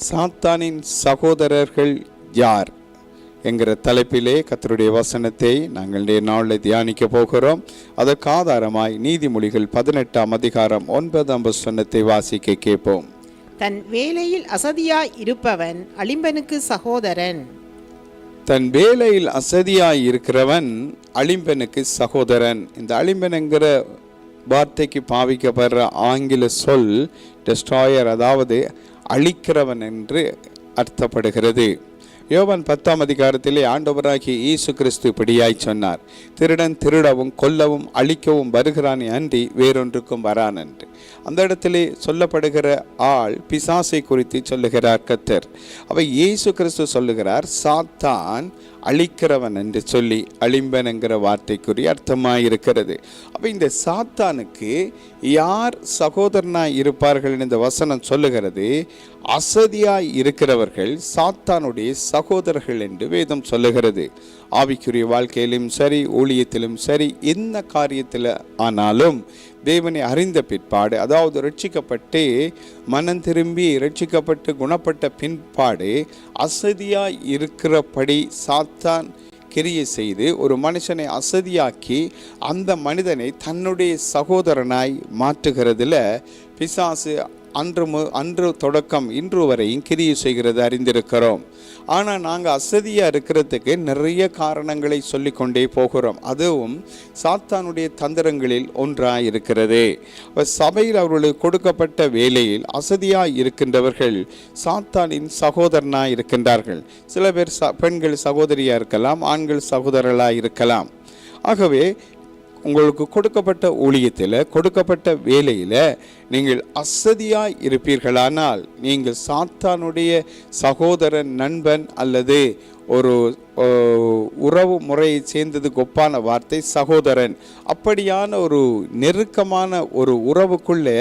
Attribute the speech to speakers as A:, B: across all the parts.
A: சாத்தானின் சகோதரர்கள் யார் என்கிற தலைப்பிலே கர்த்தருடைய வசனத்தை நாங்கள் நாளில் தியானிக்க போகிறோம். அதற்கு ஆதாரமாய் நீதிமொழிகள் 18ஆம் அதிகாரம் 9ஆம் வசனத்தை வாசிக்க கேட்போம்.
B: தன் வேலையில் அசதியாய் இருப்பவன் அலிம்பனுக்கு சகோதரன்.
A: தன் வேலையில் அசதியாய் இருக்கிறவன் அலிம்பனுக்கு சகோதரன். இந்த அலிம்பன் என்கிற வார்த்தைக்கு பாவிக்கப்படுற ஆங்கில சொல் டெஸ்ட்ராயர், அதாவது அழிக்கிறவன் என்று அர்த்தப்படுகிறது. யோவான் 10ஆம் அதிகாரத்திலே ஆண்டவராகிய இயேசு கிறிஸ்து இப்படியாய் சொன்னார், திருடன் திருடவும் கொல்லவும் அழிக்கவும் வருகிறானே அன்றி வேறொன்றுக்கும் வரான் என்று. அந்த இடத்திலே சொல்லப்படுகிற ஆள் பிசாசை குறித்து சொல்லுகிறார் கர்த்தர். அவை இயேசு கிறிஸ்து சொல்லுகிறார், சாத்தான் அழிக்கிறவன் என்று சொல்லி அலிம்பன் என்கிற வார்த்தைக்குரிய அர்த்தமாயிருக்கிறது. அப்போ இந்த சாத்தானுக்கு யார் சகோதரனாய் இருப்பார்கள் இந்த வசனம் சொல்லுகிறது. அசதியாய் இருக்கிறவர்கள் சாத்தானுடைய சகோதரர்கள் என்று வேதம் சொல்லுகிறது. ஆவிக்குரிய வாழ்க்கையிலும் சரி, ஊழியத்திலும் சரி, எந்த காரியத்தில் ஆனாலும் தேவனை அறிந்த பிற்பாடு, அதாவது ரட்சிக்கப்பட்டு மனம் திரும்பி ரட்சிக்கப்பட்டு குணப்பட்ட பின்பாடு அசதியாய் இருக்கிறபடி சாத்தான் கிரியை செய்து ஒரு மனுஷனை அசதியாக்கி அந்த மனிதனை தன்னுடைய சகோதரனாய் மாற்றுகிறதுல பிசாசு அன்று தொடக்கம் இன்று வரையும் கிரியை செய்கிறது அறிந்திருக்கிறோம். ஆனால் நாங்கள் அசதியாக இருக்கிறதுக்கு நிறைய காரணங்களை சொல்லி கொண்டே போகிறோம். அதுவும் சாத்தானுடைய தந்திரங்களில் ஒன்றாக இருக்கிறது. சபையில் அவர்களுக்கு கொடுக்கப்பட்ட வேலையில் அசதியாக இருக்கின்றவர்கள் சாத்தானின் சகோதரனாக இருக்கின்றார்கள். சில பேர் பெண்கள் சகோதரியாக இருக்கலாம், ஆண்கள் சகோதரர்களாக இருக்கலாம். ஆகவே உங்களுக்கு கொடுக்கப்பட்ட ஊழியத்தில், கொடுக்கப்பட்ட வேலையில் நீங்கள் அசதியாய் இருப்பீர்களானால் நீங்கள் சாத்தானுடைய சகோதரன், நண்பன் அல்லது ஒரு உறவு முறையை சேர்ந்ததுக்கு ஒப்பான வார்த்தை சகோதரன். அப்படியான ஒரு நெருக்கமான ஒரு உறவுக்குள்ளே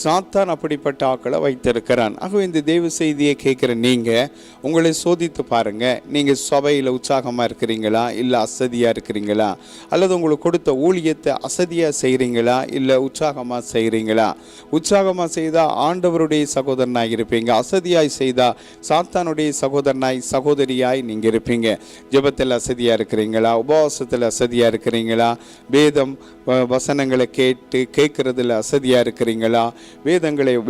A: சாத்தான் அப்படிப்பட்ட ஆக்களை வைத்திருக்கிறான். ஆகவே இந்த தெய்வ செய்தியை கேட்குற நீங்கள் உங்களை சோதித்து பாருங்கள். நீங்கள் சபையில் உற்சாகமாக இருக்கிறீங்களா, இல்லை அசதியாக இருக்கிறீங்களா? அல்லது உங்களுக்கு கொடுத்த ஊழியத்தை அசதியாக செய்கிறீங்களா, இல்லை உற்சாகமாக செய்கிறீங்களா? உற்சாகமாக செய்தால் ஆண்டவருடைய சகோதரனாய் இருப்பீங்க. அசதியாய் செய்தால் சாத்தானுடைய சகோதரனாய் சகோதரியாய் நீங்கள் இருப்பீங்க. ஜெபத்தில் அசதியாக இருக்கிறீங்களா, உபவாசத்தில் அசதியாக இருக்கிறீங்களா, வேதம் வசனங்களை கேட்கறதுல அசதியாக இருக்கிறீங்களா,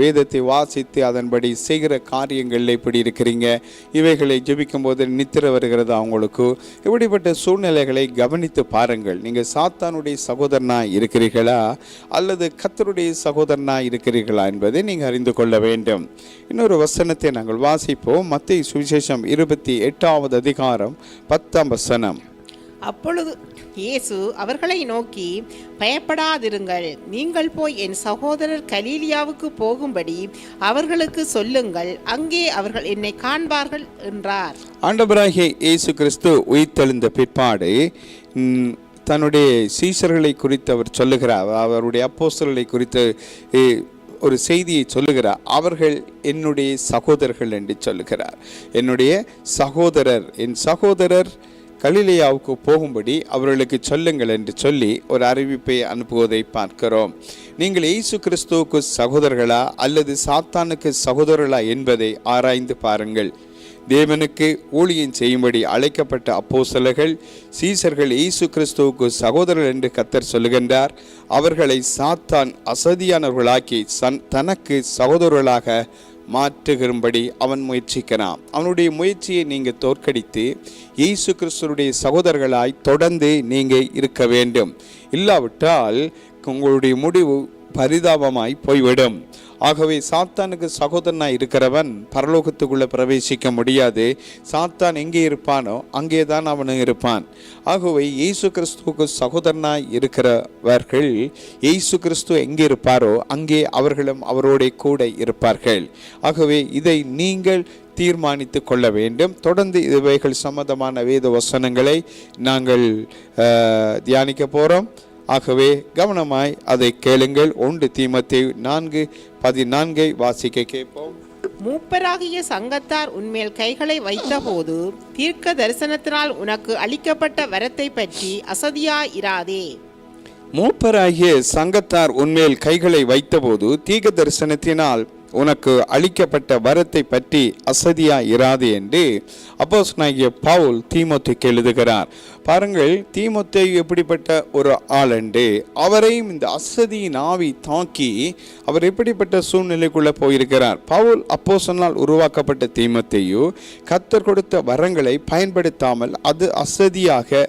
A: வேதத்தை வாசித்து அதன்படி செய்கிற காரியங்களில் இப்படி இருக்கிறீங்க, இவைகளை ஜெபிக்கும் போது நித்திர வருகிறது அவங்களுக்கு. இப்படிப்பட்ட சூழ்நிலைகளை கவனித்து பாருங்கள். நீங்கள் சாத்தானுடைய சகோதரனாக இருக்கிறீர்களா அல்லது கர்த்தருடைய சகோதரனாக இருக்கிறீர்களா என்பதை நீங்கள் அறிந்து கொள்ள வேண்டும். இன்னொரு வசனத்தை நாங்கள் வாசிப்போம். மத்தேயு சுவிசேஷம் 28ஆவது அதிகாரம் 10ஆம் வசனம்.
B: அப்பொழுது இயேசு அவர்களை நோக்கி, பயப்படாதிருங்கள், நீங்கள் போய் என் சகோதரர் கலீலியாவுக்கு போகும்படி அவர்களுக்கு சொல்லுங்கள், அங்கே அவர்கள் என்னை காண்பார்கள் என்றார்.
A: ஆண்டவராகிய இயேசு கிறிஸ்து உயிர்த்தெழுந்த பிற்பாடு தன்னுடைய சீஷர்களை குறித்து அவர் சொல்லுகிறார். அவருடைய அப்போஸ்தலர்களை குறித்து ஒரு செய்தியை சொல்லுகிறார். அவர்கள் என்னுடைய சகோதரர்கள் என்று சொல்லுகிறார். என்னுடைய சகோதரர், என் சகோதரர் கலிலேயாவுக்கு போகும்படி அவர்களுக்கு சொல்லுங்கள் என்று சொல்லி ஒரு அறிவிப்பை அனுப்புவதை பார்க்கிறோம். நீங்கள் இயேசு கிறிஸ்துவுக்கு சகோதரர்களா அல்லது சாத்தானுக்கு சகோதரர்களா என்பதை ஆராய்ந்து பாருங்கள். தேவனுக்கு ஊழியம் செய்யும்படி அழைக்கப்பட்ட அப்போஸ்தலர்கள், சீசர்கள் இயேசு கிறிஸ்துவுக்கு சகோதரர்கள் என்று கர்த்தர் சொல்லுகின்றார். அவர்களை சாத்தான் அசதியானவர்களாக்கி தனக்கு சகோதரர்களாக மாற்றுகிறபடி அவன் முயற்சிக்கிறான். அவனுடைய முயற்சியை நீங்கள் தோற்கடித்து இயேசு கிறிஸ்துவுடைய சகோதரர்களாய் தொடர்ந்து நீங்கள் இருக்க வேண்டும். இல்லாவிட்டால் உங்களுடைய முடிவு பரிதாபமாய் போய்விடும். ஆகவே சாத்தானுக்கு சகோதரனாய் இருக்கிறவன் பரலோகத்துக்குள்ளே பிரவேசிக்க முடியாது. சாத்தான் எங்கே இருப்பானோ அங்கே தான் அவனும் இருப்பான். ஆகவே இயேசு கிறிஸ்துவுக்கு சகோதரனாய் இருக்கிறவர்கள் இயேசு கிறிஸ்து எங்கே இருப்பாரோ அங்கே அவர்களும் அவரோட கூட இருப்பார்கள். ஆகவே இதை நீங்கள் தீர்மானித்து கொள்ள வேண்டும். தொடர்ந்து இவைகள் சம்பந்தமான வேத வசனங்களை நாங்கள் தியானிக்க போகிறோம். ஆகவே கவனமாய் அதை கேளுங்கள். 1 தீமோத்தேயு 4:14 வாசிக்க கேட்போம்.
B: மூப்பராகிய சங்கத்தார் உன்மேல் கைகளை வைத்தபோது தீர்க்க தரிசனத்தினால் உனக்கு அளிக்கப்பட்ட வரத்தை பற்றி அசதியாயிராதே.
A: மூப்பராகிய சங்கத்தார் உன்மேல் கைகளை வைத்தபோது தீர்க்க தரிசனத்தினால் உனக்கு அளிக்கப்பட்ட வரத்தை பற்றி அசதியாய் இராது என்று அப்போஸ்தலனாகிய பவுல் தீமோத்தேயுக்கு எழுதுகிறார். பாருங்கள், தீமோத்தேயு எப்படிப்பட்ட ஒரு ஆள் என்று, அவரையும் இந்த அசதியின் ஆவி தாக்கி அவர் எப்படிப்பட்ட சூழ்நிலைக்குள்ள போயிருக்கிறார். பவுல் அப்போஸ்தலனால் உருவாக்கப்பட்ட தீமோத்தேயு கர்த்தர் கொடுத்த வரங்களை பயன்படுத்தாமல் அது அசதியாக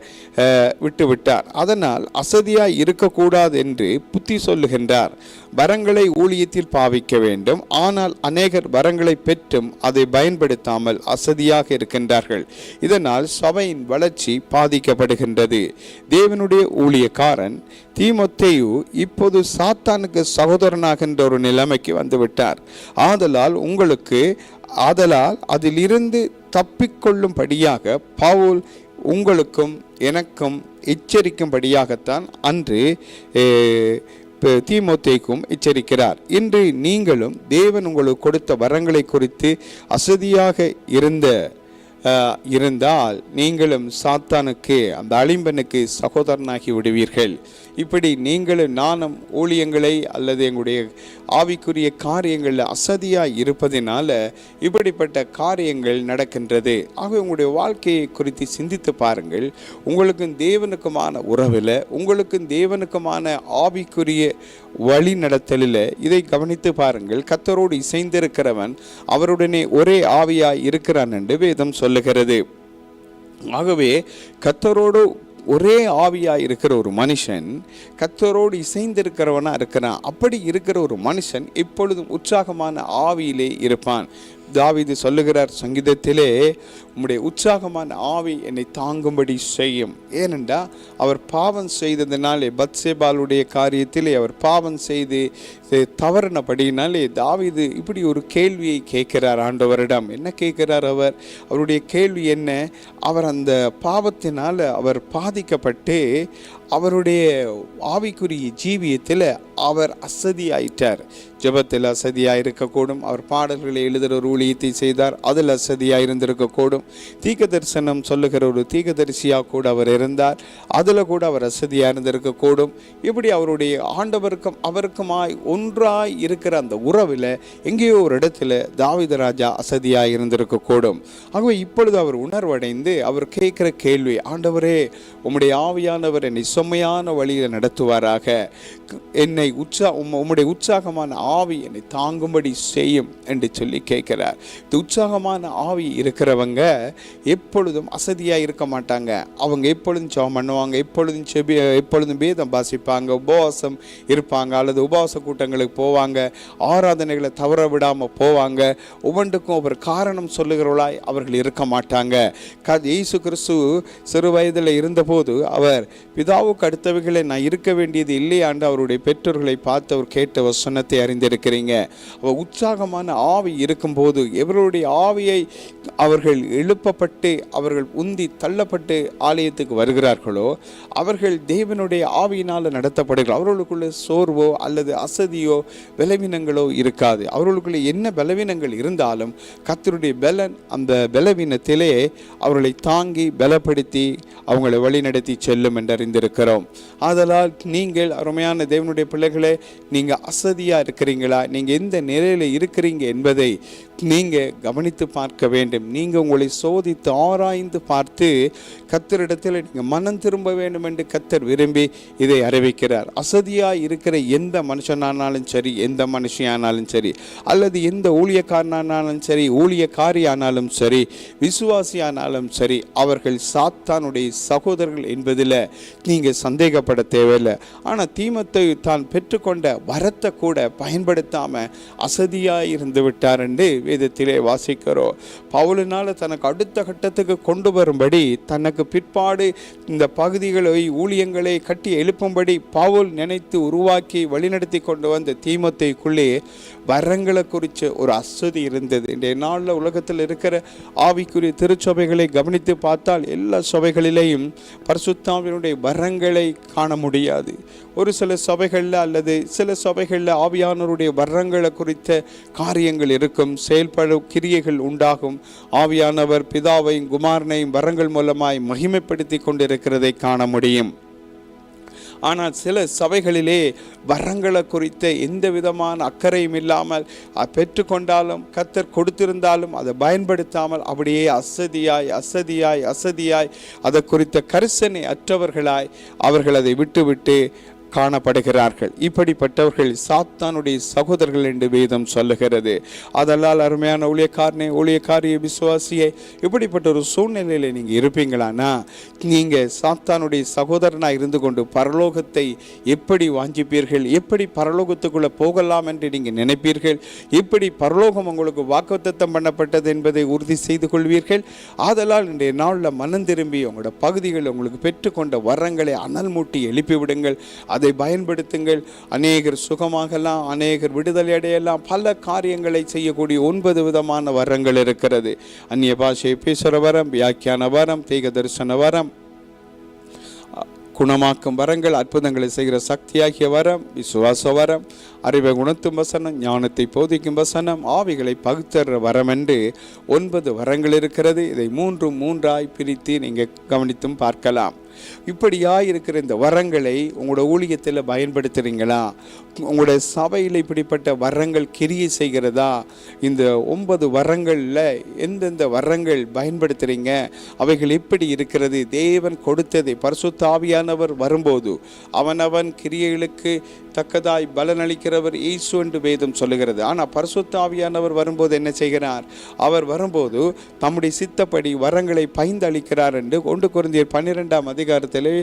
A: விட்டுவிட்டார். அதனால் அசதியாய் இருக்கக்கூடாது என்று புத்தி சொல்லுகின்றார். வரங்களை ஊழியத்தில் பாவிக்க வேண்டும், ஆனால் அநேகர் வரங்களை பெற்றும் அதை பயன்படுத்தாமல் அசதியாக இருக்கின்றார்கள். இதனால் சபையின் வளர்ச்சி பாதிக்கப்படுகின்றது. தேவனுடைய ஊழியக்காரன் தீமோத்தேயு இப்போது சாத்தானுக்கு சகோதரனாகின்ற ஒரு நிலைமைக்கு வந்துவிட்டார். ஆதலால் அதிலிருந்து தப்பிக்கொள்ளும்படியாக பவுல் உங்களுக்கும் எனக்கும் எச்சரிக்கும்படியாகத்தான் அன்று தீமோத்தேயுக்கும் எச்சரிக்கிறார். இன்று நீங்களும் தேவன் உங்களுக்கு கொடுத்த வரங்களை குறித்து அசதியாக இருந்தால் நீங்களும் சாத்தானுக்கு, அந்த அழிம்பனுக்கு சகோதரனாகி விடுவீர்கள். இப்படி நீங்களும் நானும் ஊழியங்களை அல்லது எங்களுடைய ஆவிக்குரிய காரியங்களில் அசதியாக இருப்பதினால இப்படிப்பட்ட காரியங்கள் நடக்கின்றது. ஆக உங்களுடைய வாழ்க்கையை குறித்து சிந்தித்து பாருங்கள். உங்களுக்கும் தேவனுக்குமான உறவில், உங்களுக்கும் தேவனுக்குமான ஆவிக்குரிய வழி நடத்தலில் இதை கவனித்து பாருங்கள். கர்த்தரோடு இசைந்திருக்கிறவன் அவருடனே ஒரே ஆவியாய் இருக்கிறான் என்று வேதம் சொல்லுகிறது. ஆகவே கர்த்தரோடு ஒரே ஆவியாக இருக்கிற ஒரு மனுஷன் கர்த்தரோடு இசைந்திருக்கிறவனா இருக்கிறான். அப்படி இருக்கிற ஒரு மனுஷன் எப்பொழுதும் உற்சாகமான ஆவியிலே இருப்பான். தாவீது சொல்லுகிறார் சங்கீதத்திலே, உம்முடைய உற்சாகமான ஆவி என்னை தாங்கும்படி செய்யும். ஏனென்றால் அவர் பாவம் செய்ததினாலே, பத்சேபாளுடைய காரியத்திலே அவர் பாவம் செய்து தவறினபடினாலே தாவீது இப்படி ஒரு கேள்வியை கேட்கிறார் ஆண்டவரிடம். என்ன கேட்கிறார் அவர்? அவருடைய கேள்வி என்ன? அவர் அந்த பாவத்தினால் அவர் பாதிக்கப்பட்டு அவருடைய ஆவிக்குரிய ஜீவியத்தில் அவர் அசதியாயிட்டார். ஜெபத்தில் அசதியாக இருக்கக்கூடும். அவர் பாடல்களை எழுதுகிற ஒரு ஊழியத்தை செய்தார், அதில் அசதியாக இருந்திருக்கக்கூடும். தீர்க்க தரிசனம் சொல்லுகிற ஒரு தீர்க்கதரிசியாக கூட அவர் இருந்தார், அதில் கூட அவர் அசதியாக இருந்திருக்கக்கூடும். இப்படி அவருடைய ஆண்டவருக்கும் அவருக்குமாய் ஒன்றாய் இருக்கிற அந்த உறவில் எங்கேயோ ஒரு இடத்துல தாவீது ராஜா அசதியாக இருந்திருக்கக்கூடும். ஆகவே இப்பொழுது அவர் உணர்வடைந்து அவர் கேட்குற கேள்வி, ஆண்டவரே உம்முடைய ஆவியானவர் என்னை செம்மையான வழியில் நடத்துவாராக, என்னை உம்முடைய உற்சாகமான ஆவி என்னை தாங்கும்படி செய்யும் என்று சொல்லி கேட்கிறார். இந்த உற்சாகமான ஆவி இருக்கிறவங்க எப்பொழுதும் அசதியாக இருக்க மாட்டாங்க. அவங்க எப்பொழுதும் ஜெபம் பண்ணுவாங்க, எப்பொழுதும் வேதம் வாசிப்பாங்க, உபவாசம் இருப்பாங்க, அல்லது உபவாச கூட்டங்களுக்கு போவாங்க, ஆராதனைகளை தவற விடாமல் போவாங்க. ஒவ்வொன்றுக்கும் ஒரு காரணம் சொல்லுகிறவளாய் அவர்கள் இருக்க மாட்டாங்க. இயேசு கிறிஸ்து சிறு வயதில் இருந்தபோது அவர் பிதாவுக்கு அடுத்தவைகளை நான் இருக்க வேண்டியது இல்லையாண்டு அவருடைய பெற்றோர்களை பார்த்து அவர் கேட்ட வசனத்தை அறிந்திருக்கிறீங்க. அவர் உற்சாகமான ஆவி இருக்கும்போது எவருடைய ஆவியை அவர்கள் எழுப்பப்பட்டு அவர்கள் உந்தி தள்ளப்பட்டு ஆலயத்துக்கு வருகிறார்களோ அவர்கள் தேவனுடைய ஆவியினால் நடத்தப்படுகிறார்கள். அவர்களுக்குள்ள சோர்வோ அல்லது அசதியோ பலவீனங்களோ இருக்காது. அவர்களுக்குள்ள என்ன பலவீனங்கள் இருந்தாலும் கர்த்தருடைய பலன் அந்த பலவீனத்திலே அவர்களை தாங்கி பலப்படுத்தி அவங்களை வழிநடத்தி செல்லும் என்று அறிந்திருக்கிறோம். ஆதலால் நீங்கள் அருமையான தேவனுடைய பிள்ளைகளே, நீங்கள் அசதியாக இருக்கிறீங்களா, நீங்கள் எந்த நிலையில் இருக்கிறீங்க என்பதை நீங்கள் கவனித்து பார்க்க வேண்டும். நீங்கள் உங்களை சோதித்து ஆராய்ந்து பார்த்து கர்த்தரிடத்தில் நீங்கள் மனம் திரும்ப வேண்டும் என்று கர்த்தர் விரும்பி இதை அறிவிக்கிறார். அசதியாக இருக்கிற எந்த மனுஷனானாலும் சரி, எந்த மனுஷியானாலும் சரி, அல்லது எந்த ஊழியக்காரனானாலும் சரி, ஊழியக்காரியானாலும் சரி, விசுவாசியானாலும் சரி, அவர்கள் சாத்தானுடைய சகோதரர்கள் என்பதில் நீங்கள் சந்தேகப்பட தேவையில்லை. ஆனால் தீமோத்தேயு தான் பெற்றுக்கொண்ட வரத்தை கூட பயன்படுத்தாமல் அசதியாக இருந்து விட்டார் என்று வேதத்திலே வாசிக்கிறோம். பவுலினால் தனக்கு அடுத்த கட்டத்துக்கு கொண்டு வரும்படி, தனக்கு பிற்பாடு இந்த பகுதிகளை ஊழியங்களை கட்டி எழுப்பும்படி பவுல் நினைத்து உருவாக்கி வழிநடத்தி கொண்டு வந்த தீமோத்தேயுக்குள்ளே வரங்களை குறித்து ஒரு அசதி இருந்தது. இன்றைய நாளில் உலகத்தில் இருக்கிற ஆவிக்குரிய திருச்சபைகளை கவனித்து பார்த்தால் எல்லா சபைகளிலேயும் பரிசுத்தாவினுடைய வரங்களை காண முடியாது. ஒரு சில சபைகளில் அல்லது சில சபைகளில் ஆவியானவருடைய வரங்களை குறித்த காரியங்கள் இருக்கும், செயல்படும் கிரியைகள் உண்டாகும். ஆவியானவர் பிதாவையும் குமாரனையும் வரங்கள் மூலமாய் மகிமைப்படுத்தி கொண்டிருக்கிறதை காண முடியும். ஆனால் சில சபைகளிலே வரங்களை குறித்த எந்த விதமான அக்கறையும் இல்லாமல் பெற்றுக்கொண்டாலும் கர்த்தர் கொடுத்திருந்தாலும் அதை பயன்படுத்தாமல் அப்படியே அசதியாய் அதை குறித்த கரிசனை அற்றவர்களாய் அவர்கள் அதை விட்டு காணப்படுகிறார்கள். இப்படிப்பட்டவர்கள் சாத்தானுடைய சகோதரர்கள் என்று வேதம் சொல்லுகிறது. அதனால் அருமையான ஊழியக்காரிய விசுவாசியை இப்படிப்பட்ட ஒரு சூழ்நிலையில் நீங்கள் இருப்பீங்களானா நீங்கள் சாத்தானுடைய சகோதரனாக இருந்து கொண்டு பரலோகத்தை எப்படி வாஞ்சிப்பீர்கள், எப்படி பரலோகத்துக்குள்ளே போகலாம் என்று நீங்கள் நினைப்பீர்கள், எப்படி பரலோகம் உங்களுக்கு வாக்குத்தத்தம் பண்ணப்பட்டது என்பதை உறுதி செய்து கொள்வீர்கள். ஆதலால் இன்றைய நாளில் மனம் திரும்பி உங்களோட பகுதிகளில் உங்களுக்கு பெற்றுக்கொண்ட வரங்களை அனல் மூட்டி எழுப்பிவிடுங்கள். அதை பயன்படுத்துங்கள். அநேகர் சுகமாகலாம், அநேகர் விடுதலை அடையலாம். பல காரியங்களை செய்யக்கூடிய 9 விதமான வரங்கள் இருக்கிறது. அந்நிய பாஷை பேசுகிற வரம், வியாக்கியான வரம், தீக தரிசன வரம், குணமாக்கும் வரங்கள், அற்புதங்களை செய்கிற சக்தியாகிய வரம், விசுவாச வரம், அறிவை உணர்த்தும் வசனம், ஞானத்தை போதிக்கும் வசனம், ஆவிகளை பகுத்தற வரம் என்று 9 வரங்கள் இருக்கிறது. இதை 3 பிரித்து நீங்கள் கவனித்தும் பார்க்கலாம். இப்படியாக இருக்கிற இந்த வரங்களை உங்களோட ஊழியத்தில் பயன்படுத்துகிறீங்களா? உங்களோட சபையில் இப்படிப்பட்ட வரங்கள் கிரியை செய்கிறதா? இந்த 9 வரங்களில் எந்தெந்த வரங்கள் பயன்படுத்துகிறீங்க? அவைகள் எப்படி இருக்கிறது? தேவன் கொடுத்ததை பரிசுத்த ஆவியானவர் வரும்போது அவனவன் கிரியைகளுக்கு தக்கதாய் பலனளிக்கிறவர் இயேசு என்று வேதம் சொல்லுகிறது. ஆனால் பரிசுத்த ஆவியானவர் வரும்போது என்ன செய்கிறார்? அவர் வரும்போது தம்முடைய சித்தப்படி வரங்களை பைந்தளிக்கிறார் என்று 1 கொரிந்தியர் 12ஆம் அதிகாரத்திலே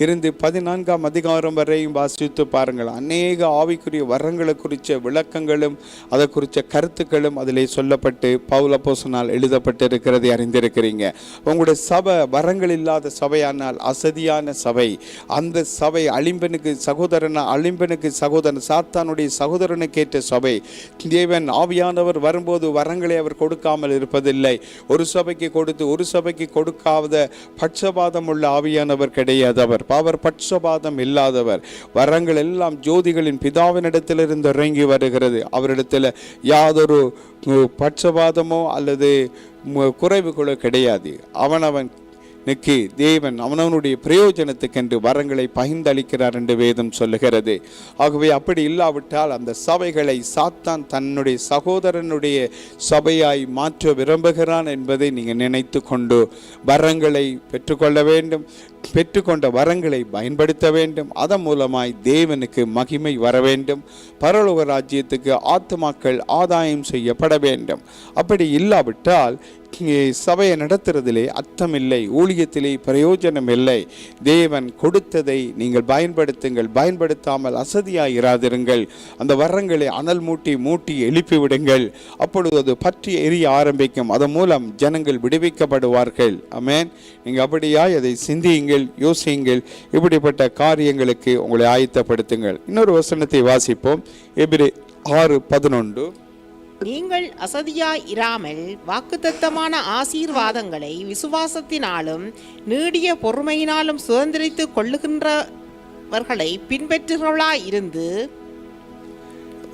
A: இருந்து 14ஆம் அதிகாரம் வரையும் வாசித்து பாருங்கள். அநேக ஆவிக்குரிய வரங்களை குறித்த விளக்கங்களும் அதை குறித்த கருத்துக்களும் அதிலே சொல்லப்பட்டு பவுல் அப்போஸ்தலனால் எழுதப்பட்டிருக்கிறதை அறிந்திருக்கிறீங்க. உங்களுடைய சபை வரங்கள் இல்லாத சபையானால் அசதியான சபை. அந்த சபை அழிம்பனுக்கு சகோதரன் சாத்தானுடைய சகோதரனுக்கு ஏற்ற சபை. தேவன் ஆவியானவர் வரும்போது வரங்களை அவர் கொடுக்காமல் இருப்பதில்லை. ஒரு சபைக்கு கொடுத்து ஒரு சபைக்கு கொடுக்காத பட்சபாதம் உள்ள ஆவியானவர் கிடையாதவர். அவர் பட்சபாதம் இல்லாதவர். வரங்கள் எல்லாம் ஜோதிகளின் பிதாவினிடத்திலிருந்து இறங்கி வருகிறது. அவரிடத்தில் யாதொரு பட்சபாதமோ அல்லது குறைவுகளோ கிடையாது. அவனுக்கு தேவன் அவனவனுடைய பிரயோஜனத்துக்கென்று வரங்களை பகிர்ந்தளிக்கிறார் என்று வேதம் சொல்லுகிறது. ஆகவே அப்படி இல்லாவிட்டால் அந்த சபைகளை சாத்தான் தன்னுடைய சகோதரனுடைய சபையாய் மாற்ற விரும்புகிறான் என்பதை நீங்கள் நினைத்து கொண்டு வரங்களை பெற்றுக்கொள்ள வேண்டும். பெற்றுக்கொண்ட வரங்களை பயன்படுத்த வேண்டும். அதன் மூலமாய் தேவனுக்கு மகிமை வர வேண்டும். பரலோக ராஜ்யத்துக்கு ஆத்துமாக்கள் ஆதாயம் செய்யப்பட வேண்டும். அப்படி இல்லாவிட்டால் சபையை நடத்துறதிலே அர்த்தமில்லை, ஊழியத்திலே பிரயோஜனம் இல்லை. தேவன் கொடுத்ததை நீங்கள் பயன்படுத்துங்கள். பயன்படுத்தாமல் அசதியாய் இராதிருங்கள். அந்த வரங்களை அனல் மூட்டி எழுப்பி விடுங்கள். அப்பொழுது அது பற்றி எரிய ஆரம்பிக்கும். அதன் மூலம் ஜனங்கள் விடுவிக்கப்படுவார்கள். ஆமென். நீங்கள் அப்படியாய் அதை சிந்தியுங்கள், யோசியுங்கள். இப்படிப்பட்ட காரியங்களுக்கு உங்களை ஆயத்தப்படுத்துங்கள். இன்னொரு வசனத்தை வாசிப்போம். எபிரேயர் 6:11.
B: நீங்கள் அசதியாய் இராமல் வாக்குத்தத்தமான ஆசீர்வாதங்களை விசுவாசத்தினாலும் நீடிய பொறுமையினாலும் சுதந்திரித்துக் கொள்ளுகின்றவர்களை பின்பற்றுகிறவர்களாய் இருந்து.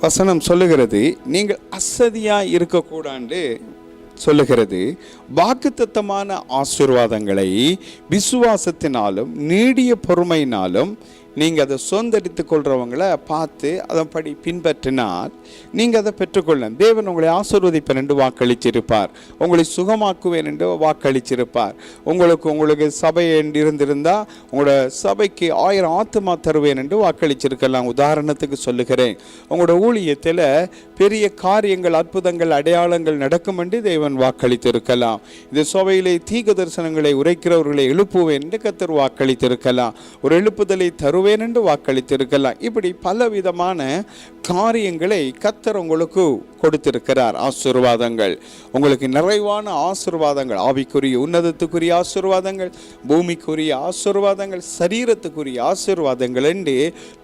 A: வசனம் சொல்லுகிறது நீங்கள் அசதியாய் இருக்கக்கூடாது சொல்லுகிறது. வாக்குத்தத்தமான ஆசீர்வாதங்களை விசுவாசத்தினாலும் நீடிய பொறுமையினாலும் நீங்கள் அதை சுதந்திரித்துக் கொள்றவங்களை பார்த்து அதன்படி பின்பற்றினால் நீங்கள் அதை பெற்றுக்கொள்ளலாம். தேவன் உங்களை ஆசீர்வதிப்பேன் என்று வாக்களிச்சிருப்பார். உங்களை சுகமாக்குவேன் என்று வாக்களிச்சிருப்பார். உங்களுக்கு சபை இருந்திருந்தால் உங்களோட சபைக்கு 1000 ஆத்துமா தருவேன் என்று வாக்களிச்சிருக்கலாம். உதாரணத்துக்கு சொல்லுகிறேன். உங்களோட ஊழியத்தில் பெரிய காரியங்கள், அற்புதங்கள், அடையாளங்கள் நடக்கும் என்று தேவன் வாக்களித்திருக்கலாம். இந்த சபையிலே தீக தரிசனங்களை உரைக்கிறவர்களை எழுப்புவேன் என்று கர்த்தர் வாக்களித்திருக்கலாம். ஒரு எழுப்புதலை தருவேன் என்று வாக்களித்திருக்கலாம். இப்படி பலவிதமான காரியங்களை கர்த்தர் உங்களுக்கு கொடுத்திருக்கிறார். ஆசீர்வாதங்கள், உங்களுக்கு நிறைவான ஆசீர்வாதங்கள், ஆவிக்குரிய உன்னதத்துக்குரிய ஆசீர்வாதங்கள், பூமிக்குரிய ஆசீர்வாதங்கள், சரீரத்துக்குரிய ஆசீர்வாதங்கள் என்று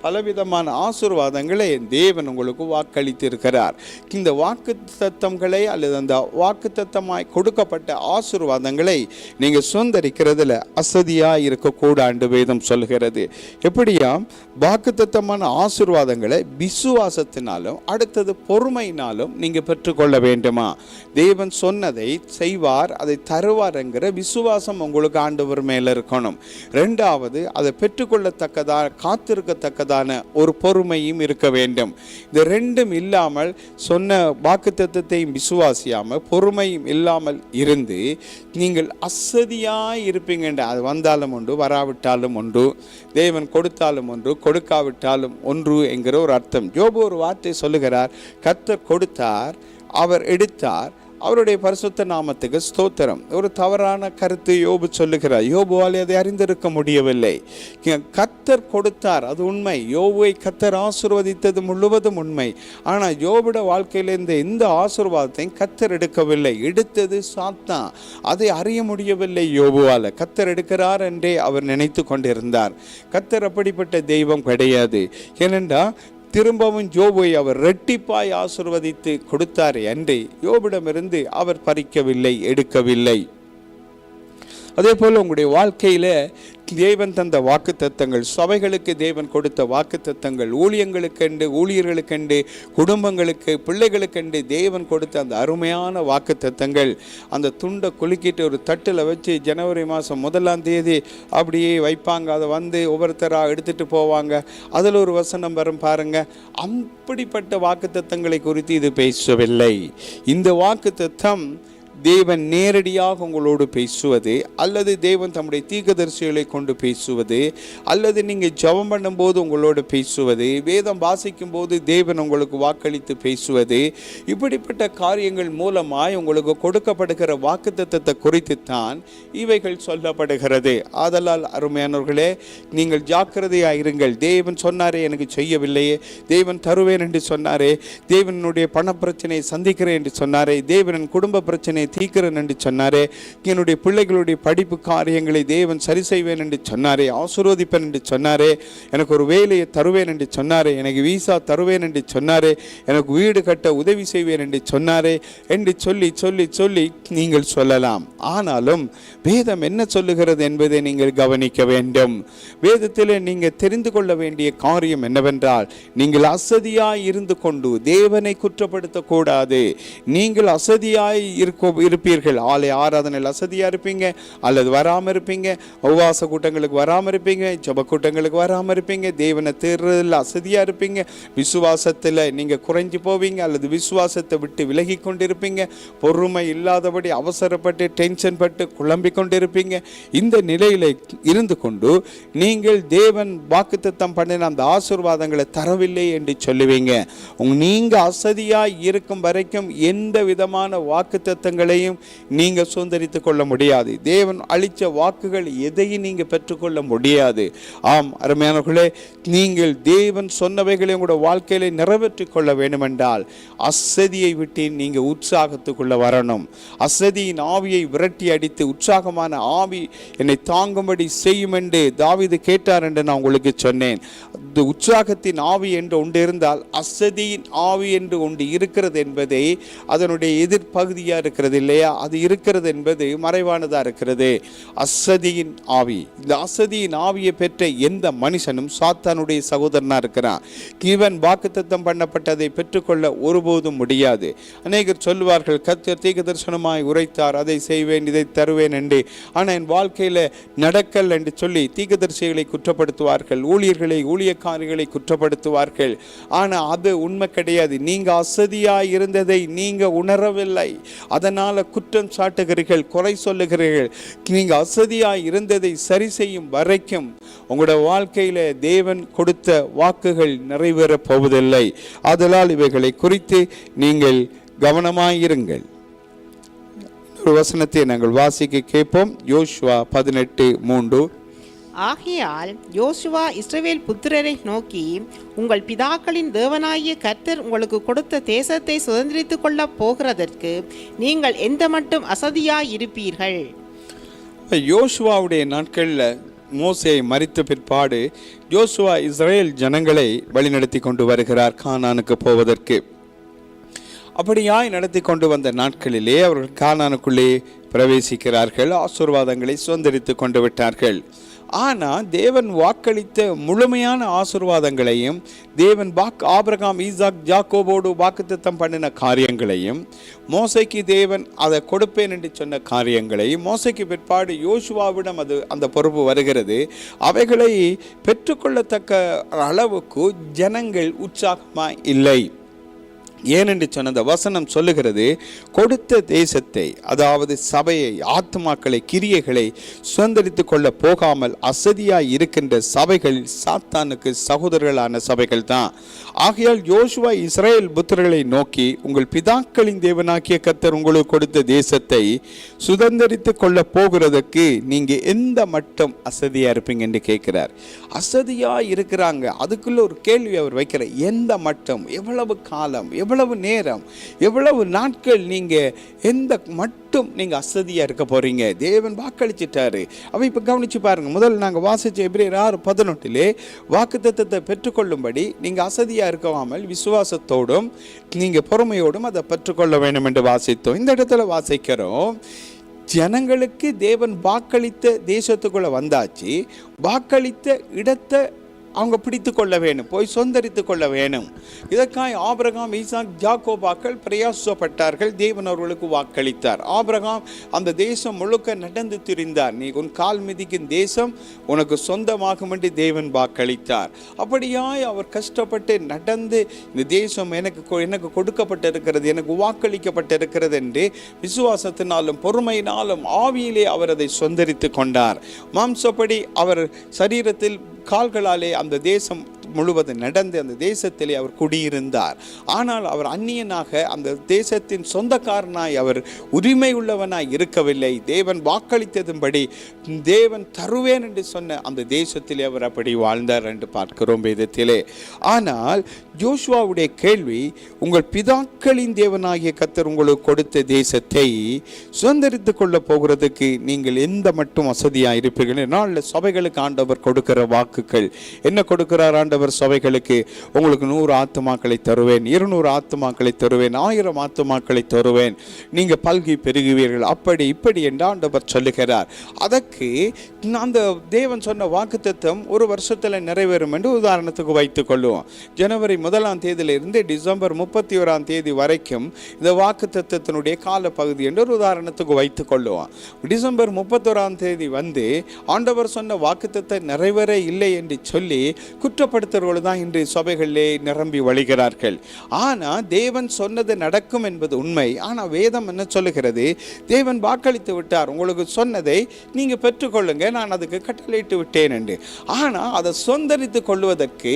A: பலவிதமான ஆசீர்வாதங்களை தேவன் உங்களுக்கு வாக்களித்திருக்கிறார். இந்த வாக்குத்தத்தங்களை அல்லது அந்த வாக்குத்தத்தமாய் கொடுக்கப்பட்ட ஆசீர்வாதங்களை நீங்கள் சுதந்திரிக்கிறதுல அசதியாக இருக்கக்கூடாது வேதம் சொல்கிறது. எப்படி அப்படியாம் வாக்குத்தத்தமான ஆசீர்வாதங்களை விசுவாசத்தினாலும் அடுத்தது பொறுமையினாலும் நீங்க பெற்றுக்கொள்ள வேண்டுமா? தேவன் சொன்னதை செய்வார், அதை தருவார் என்கிற விசுவாசம் உங்களுக்கு ஆண்டவர் மேல இருக்கணும். ரெண்டாவது, அதை பெற்றுக்கொள்ளத்தக்கதான காத்திருக்கத்தக்கதான ஒரு பொறுமையும் இருக்க வேண்டும். இந்த ரெண்டும் இல்லாமல் சொன்ன வாக்குத்தத்தத்தையும் விசுவாசியாமல் பொறுமையும் இல்லாமல் இருந்து நீங்கள் அசதியாய் இருப்பீங்க. அது வந்தாலும் ஒன்று, வராவிட்டாலும் ஒன்று, தேவன் கொடுத்தாலும் ஒன்று, கொடுக்காவிட்டாலும் ஒன்று என்கிற ஒரு அர்த்தம். யோபு ஒரு வார்த்தை சொல்லுகிறார், கர்த்தர் கொடுத்தார், அவர் எடுத்தார், அவருடைய பரிசுத்த நாமத்துக்கு ஸ்தோத்திரம். ஒரு தவறான கருத்து யோபு சொல்லுகிறார். யோபுவால் அதை அறிந்திருக்க முடியவில்லை. கர்த்தர் கொடுத்தார், அது உண்மை. யோபுவை கர்த்தர் ஆசீர்வதித்தது முழுவதும் உண்மை. ஆனால் யோபுட வாழ்க்கையிலிருந்து எந்த ஆசீர்வாதத்தையும் கர்த்தர் எடுக்கவில்லை. எடுத்தது சாத்தான். அதை அறிய முடியவில்லை யோபுவால். கர்த்தர் எடுக்கிறார் என்றே அவர் நினைத்து கொண்டிருந்தார். கர்த்தர் அப்படிப்பட்ட தெய்வம் கிடையாது. ஏனென்றால் திரும்பவும் யோபுவை அவர் இரட்டிப்பாய் ஆசீர்வதித்து கொடுத்தார் என்று யோபிடமிருந்து அவர் பறிக்கவில்லை, எடுக்கவில்லை. அதே போல் உங்களுடைய வாழ்க்கையில தேவன் தந்த வாக்குத்தத்தங்கள், சபைகளுக்கு தேவன் கொடுத்த வாக்குத்தத்தங்கள், ஊழியங்களுக்கென்று, ஊழியர்களுக்கென்று, குடும்பங்களுக்கு, பிள்ளைகளுக்கென்று தேவன் கொடுத்த அந்த அருமையான வாக்குத்தத்தங்கள், அந்த துண்டை குலுக்கிட்டு ஒரு தட்டில் வச்சு ஜனவரி மாதம் 1ஆம் தேதி அப்படியே வைப்பாங்க. அதை வந்து ஒவ்வொருத்தராக எடுத்துகிட்டு போவாங்க. அதில் ஒரு வசனம் வரும் பாருங்க. அப்படிப்பட்ட வாக்குத்தத்தங்களை குறித்து இது பேசவில்லை. இந்த வாக்குத்தத்தம் தேவன் நேரடியாக உங்களோடு பேசுவது, அல்லது தேவன் தம்முடைய தீர்க்கதரிசிகளை கொண்டு பேசுவது, அல்லது நீங்கள் ஜெபம் பண்ணும்போது உங்களோடு பேசுவது, வேதம் வாசிக்கும் போது தேவன் உங்களுக்கு வாக்களித்து பேசுவது, இப்படிப்பட்ட காரியங்கள் மூலமாய் உங்களுக்கு கொடுக்கப்படுகிற வாக்குத்தத்தத்தை குறித்து தான் இவைகள் சொல்லப்படுகிறது. ஆதலால் அருமையானவர்களே, நீங்கள் ஜாக்கிரதையாக இருங்கள். தேவன் சொன்னாரே எனக்கு செய்யவில்லையே, தேவன் தருவேன் என்று சொன்னாரே, தேவனுடைய பண பிரச்சனையை சந்திக்கிறேன் என்று சொன்னாரே, தேவன் குடும்ப பிரச்சனை தீர்க்கிறேன் என்று சொன்னாரே, என்னுடைய பிள்ளைகளுடைய படிப்பு காரியங்களை தேவன் சரி செய்வேன் என்று சொன்னாரே, ஆசீர்வதிப்பேன் என்று சொன்னாரே, எனக்கு ஒரு வேலையை தருவேன் என்று சொன்னாரே, எனக்கு வீசா தருவேன் என்று சொன்னாரே, எனக்கு வீடு கட்ட உதவி செய்வேன் என்று சொன்னாரே என்று சொல்லி சொல்லி சொல்லி நீங்கள் சொல்லலாம். ஆனாலும் வேதம் என்ன சொல்லுகிறது என்பதை நீங்கள் கவனிக்க வேண்டும். வேதத்தில் நீங்கள் தெரிந்து கொள்ள வேண்டிய காரியம் என்னவென்றால், நீங்கள் அசதியாய் இருந்து கொண்டு தேவனை குற்றப்படுத்தக்கூடாது. நீங்கள் அசதியாய் இருப்பீர்கள். ஆலய ஆராதனையில் அசதியாக இருப்பீங்க, அல்லது வராமல் இருப்பீங்க, உபவாச கூட்டங்களுக்கு வராமல் இருப்பீங்க, ஜெப கூட்டங்களுக்கு வராமல் இருப்பீங்க, தேவனை தேடுறதில் அசதியாக இருப்பீங்க, விசுவாசத்தில் நீங்கள் குறைஞ்சி போவீங்க, அல்லது விசுவாசத்தை விட்டு விலகி கொண்டிருப்பீங்க, பொறுமை இல்லாதபடி அவசரப்பட்டு டென்ஷன் பட்டு குழம்பிக் கொண்டிருப்பீங்க. இந்த நிலையில் இருந்து கொண்டு நீங்கள் தேவன் வாக்குத்தத்தம் பண்ணின அந்த ஆசீர்வாதங்களை தரவில்லை என்று சொல்லுவீங்க. நீங்கள் அசதியாய் இருக்கும் வரைக்கும் எந்த விதமான வாக்குத்தத்தங்களையும் நீங்க சுதந்திரித்துக் கொள்ள முடியாது. தேவன் அளித்த வாக்குகள் எதையும் நீங்க பெற்றுக்கொள்ள முடியாது. ஆம் அருமையானவர்களே, நீங்கள் தேவன் சொன்னவைகளை உங்களோட வாழ்க்கையில நிறைவேற்றிக் கொள்ள வேண்டுமென்றால் அசதியை விட்டு நீங்க உற்சாகத்துக்குள்ள வரணும். அசதியின் ஆவியை விரட்டி அடித்து உற்சாகமான ஆவி என்னை தாங்கும்படி செய்யும் என்று தாவீது கேட்டார் என்று நான் உங்களுக்கு சொன்னேன். உற்சாகத்தின் ஆவி என்று ஒன்று இருந்தால் அசதியின் ஆவி என்று ஒன்று இருக்கிறது என்பதை அதனுடைய எதிர்பகுதியா இருக்கிறது இல்லையா, அது இருக்கிறது என்பது மறைவானதா இருக்கிறது. அசதியின் ஆவி, இந்த அசதியின் ஆவியை பெற்ற எந்த மனுஷனும் சாத்தானுடைய சகோதரனா இருக்கிறான். இவன் வாக்குத்தத்தம் பண்ணப்பட்டதை பெற்றுக்கொள்ள ஒருபோதும் முடியாது. அநேகர் சொல்லுவார்கள், கர்த்தர் தீர்க்கதரிசனமாய் உரைத்தார், அதை செய்வேன், இதை தருவேன் என்று. ஆனால் என் வாழ்க்கையில நடக்கல் என்று சொல்லி தீர்க்கதரிசிகளை குற்றப்படுத்துவார்கள், ஊழியர்களை ஊழியக்காரர்களை குற்றப்படுத்துவார்கள். ஆனால் அது உண்மை கிடையாது. நீங்க அசதியாய் இருந்ததை நீங்க உணரவில்லை, அதனால குற்றம் சாட்டுகிறீர்கள், குறை சொல்லுகிறீர்கள். நீங்க அசதியாய் இருந்ததை சரி செய்யும் வரைக்கும் உங்களோட வாழ்க்கையில தேவன் கொடுத்த வாக்குகள் நிறைவேறப் போவதில்லை. அதனால் இவைகளை குறித்து நீங்கள் கவனமாயிருங்கள். ஒரு வசனத்தை நாங்கள் வாசிக்க கேட்போம். யோசுவா 18:3.
B: ஆகையால் யோசுவா இஸ்ரவேல் புத்திரரை நோக்கி, உங்கள் பிதாக்களின் தேவனாகிய கர்த்தர் உங்களுக்கு கொடுத்த தேசத்தை சுதந்திரித்துக் கொள்ள போகிறதற்கு நீங்கள் எந்த மட்டும் அசதியாய் இருப்பீர்கள்.
A: யோசுவாவுடைய நாட்களில் மோசே மரித்த பிற்பாடு யோசுவா இஸ்ரேல் ஜனங்களை வழிநடத்தி கொண்டு வருகிறார் கானானுக்கு போவதற்கு. அப்படியாய் நடத்தி கொண்டு வந்த நாட்களிலே அவர்கள் கானானுக்குள்ளே பிரவேசிக்கிறார்கள், ஆசீர்வாதங்களை சுதந்திரித்து கொண்டு விட்டார்கள். ஆனால் தேவன் வாக்களித்த முழுமையான ஆசீர்வாதங்களையும் தேவன் ஆபிரகாம், ஈசாக், யாக்கோபோடு வாக்குத்தத்தம் பண்ணின காரியங்களையும், மோசைக்கு தேவன் அதை கொடுப்பேன் என்று சொன்ன காரியங்களையும், மோசைக்கு பிற்பாடு யோசுவாவிடம் அந்த பொறுப்பு வருகிறது. அவைகளை பெற்றுக்கொள்ளத்தக்க அளவுக்கு ஜனங்கள் உற்சாகமாக இல்லை. ஏனென்று சொன்ன அந்த வசனம் சொல்லுகிறது, கொடுத்த தேசத்தை, அதாவது சபையை, ஆத்துமாக்களை, கிரியைகளை சுதந்திரித்து கொள்ள போகாமல் அசதியாய் இருக்கின்ற சபைகள் சாத்தானுக்கு சகோதரர்களான சபைகள் தான். ஆகையால் யோசுவா இஸ்ரவேல் புத்திரர்களை நோக்கி, உங்கள் பிதாக்களின் தேவனாகிய கர்த்தர் உங்களுக்கு கொடுத்த தேசத்தை சுதந்திரித்து கொள்ள போகிறதுக்கு நீங்க எந்த மட்டும் அசதியா இருப்பீங்க என்று கேட்கிறார். அசதியா இருக்கிறாங்க. அதுக்குள்ள ஒரு கேள்வி அவர் வைக்கிற, எந்த மட்டும், எவ்வளவு காலம், எவ்வளவு நேரம், எவ்வளவு நாட்கள் நீங்க எந்த மட்டும் நீங்க அசதியா இருக்க போறீங்க? தேவன் வாக்களிச்சிட்டாரு. அவ இப்ப கவனிச்சு பாருங்க. முதல்ல நாங்க வாசிச்ச எபிரேயர் 6:18 வாக்குத்தத்தத்தை பெற்றுக்கொள்ளும்படி நீங்க அசதியா இருக்காமல் விசுவாசத்தோடும் நீங்க பொறுமையோடும் அதை பெற்றுக்கொள்ள வேண்டும் என்று வாசித்தோம். இந்த இடத்துல வாசிக்கிறோம், ஜனங்களுக்கு தேவன் வாக்களித்த தேசத்துக்குள்ள வந்தாச்சு. வாக்களித்த இடத்தை அவங்க பிடித்து கொள்ள வேணும், போய் சொந்தரித்து கொள்ள வேணும். இதற்காக ஆபிரகாம், ஈசாக், யாக்கோபாக்கள் பிரயாசப்பட்டார்கள். தேவன் அவர்களுக்கு வாக்களித்தார். ஆபிரகாம் அந்த தேசம் முழுக்க நடந்து திரிந்தார். நீ உன் கால் மிதிக்கும் தேசம் உனக்கு சொந்தமாகும் என்று தேவன் வாக்களித்தார். அப்படியாய் அவர் கஷ்டப்பட்டு நடந்து இந்த தேசம் எனக்கு கொடுக்கப்பட்டிருக்கிறது, எனக்கு வாக்களிக்கப்பட்டிருக்கிறது என்று விசுவாசத்தினாலும் பொறுமையினாலும் ஆவியிலே அவர் அதை சொந்தரித்து கொண்டார். மாம்சப்படி அவர் சரீரத்தில் கால்களாலே அந்த தேசம் முழுவதும் நடந்து அந்த தேசத்திலே அவர் குடியிருந்தார். ஆனால் அவர் அந்நியனாக அந்த தேசத்தின் சொந்தக்காரனாய் அவர் உரிமை உள்ளவனாய் இருக்கவில்லை. தேவன் வாக்களித்ததும்படி தேவன் தருவேன் என்று சொன்ன அந்த தேசத்திலே அவர் அப்படி வாழ்ந்தார் என்று பார்க்கிறோம் வேதத்திலே. ஆனால் யோசுவாவுடைய கேள்வி, உங்கள் பிதாக்களின் தேவனாகிய கர்த்தர் உங்களுக்கு கொடுத்த தேசத்தை சுதந்திரித்துக் கொள்ள போகிறதுக்கு நீங்கள் எந்த மட்டும் வசதியாக இருப்பீர்கள்? நாளில் சபைகளுக்கு ஆண்டவர் கொடுக்கிற வாக்குகள் என்ன கொடுக்கிறார் ஆண்டவர்? சபைகளுக்கு உங்களுக்கு 100 ஆத்துமாக்களை தருவேன், 200 ஆத்துமாக்களை தருவேன், 1000 ஆத்துமாக்களை தருவேன், நீங்க பல்கி பெருகுவீர்கள், அப்படி இப்படி என்று ஆண்டவர் சொல்லுகிறார். அதற்கு அந்த தேவன் சொன்ன வாக்குத்தத்தம் ஒரு வருஷத்துல நிறைவேறும் என்று உதாரணத்துக்கு வைத்துக் கொள்வோம். ஜனவரி 1ஆம் தேதியிலிருந்து டிசம்பர் 31ஆம் தேதி வரைக்கும் இந்த வாக்குத்தத்தத்தினுடைய கால பகுதி என்று ஒரு உதாரணத்துக்கு வைத்துக் கொள்வோம். டிசம்பர் 31ஆம் தேதி வந்து ஆண்டவர் சொன்ன வாக்குத்தத்தை நிறைவேற இல்லை என்று சொல்லி குற்றப்படுத்துவர்கள் தான் இன்று சபைகளிலே நிரம்பி வழிகிறார்கள். ஆனால் தேவன் சொன்னது நடக்கும் என்பது உண்மை. ஆனால் வேதம் என்ன சொல்லுகிறது? தேவன் வாக்களித்து விட்டார், உங்களுக்கு சொன்னதை நீங்க பெற்றுக்கொள்ளுங்க, நான் அதுக்கு கட்டளையிட்டு விட்டேன் என்று. ஆனால் அதை சொந்தரித்துக் கொள்வதற்கு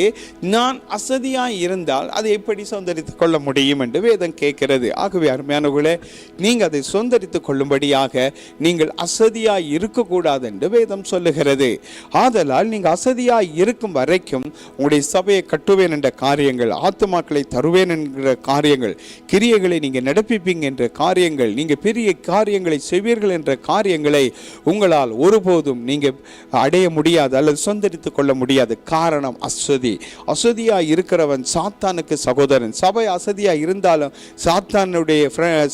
A: நான் அசதியாய் இருந்தால் அதை எப்படி சொந்தரித்துக் கொள்ள முடியும் என்று வேதம் கேட்கிறது. ஆகவே அருமையானவர்களே, நீங்க அதை சொந்தரித்துக் கொள்ளும்படியாக நீங்கள் அசதியாய் இருக்கக்கூடாது என்று வேதம் சொல்லுகிறது. ஆதலால் நீங்க அசதியாய் இருக்கும் வரைக்கும் உங்களுடைய சபையை கட்டுவேன் என்ற காரியங்கள், ஆத்துமாக்களை தருவேன் என்கிற காரியங்கள், கிரியைகளை நீங்க நடப்பிப்பீங்க என்ற காரியங்கள், நீங்க பெரிய காரியங்களை செய்வீர்கள் என்ற காரியங்களை உங்களால் ஒருபோதும் நீங்க அடைய முடியாது அல்லது சொந்தரித்துக் கொள்ள முடியாது. காரணம் அசதி. அசதியா இருக்கிறவன் சாத்தானுக்கு சகோதரன். சபை அசதியா இருந்தாலும் சாத்தானுடைய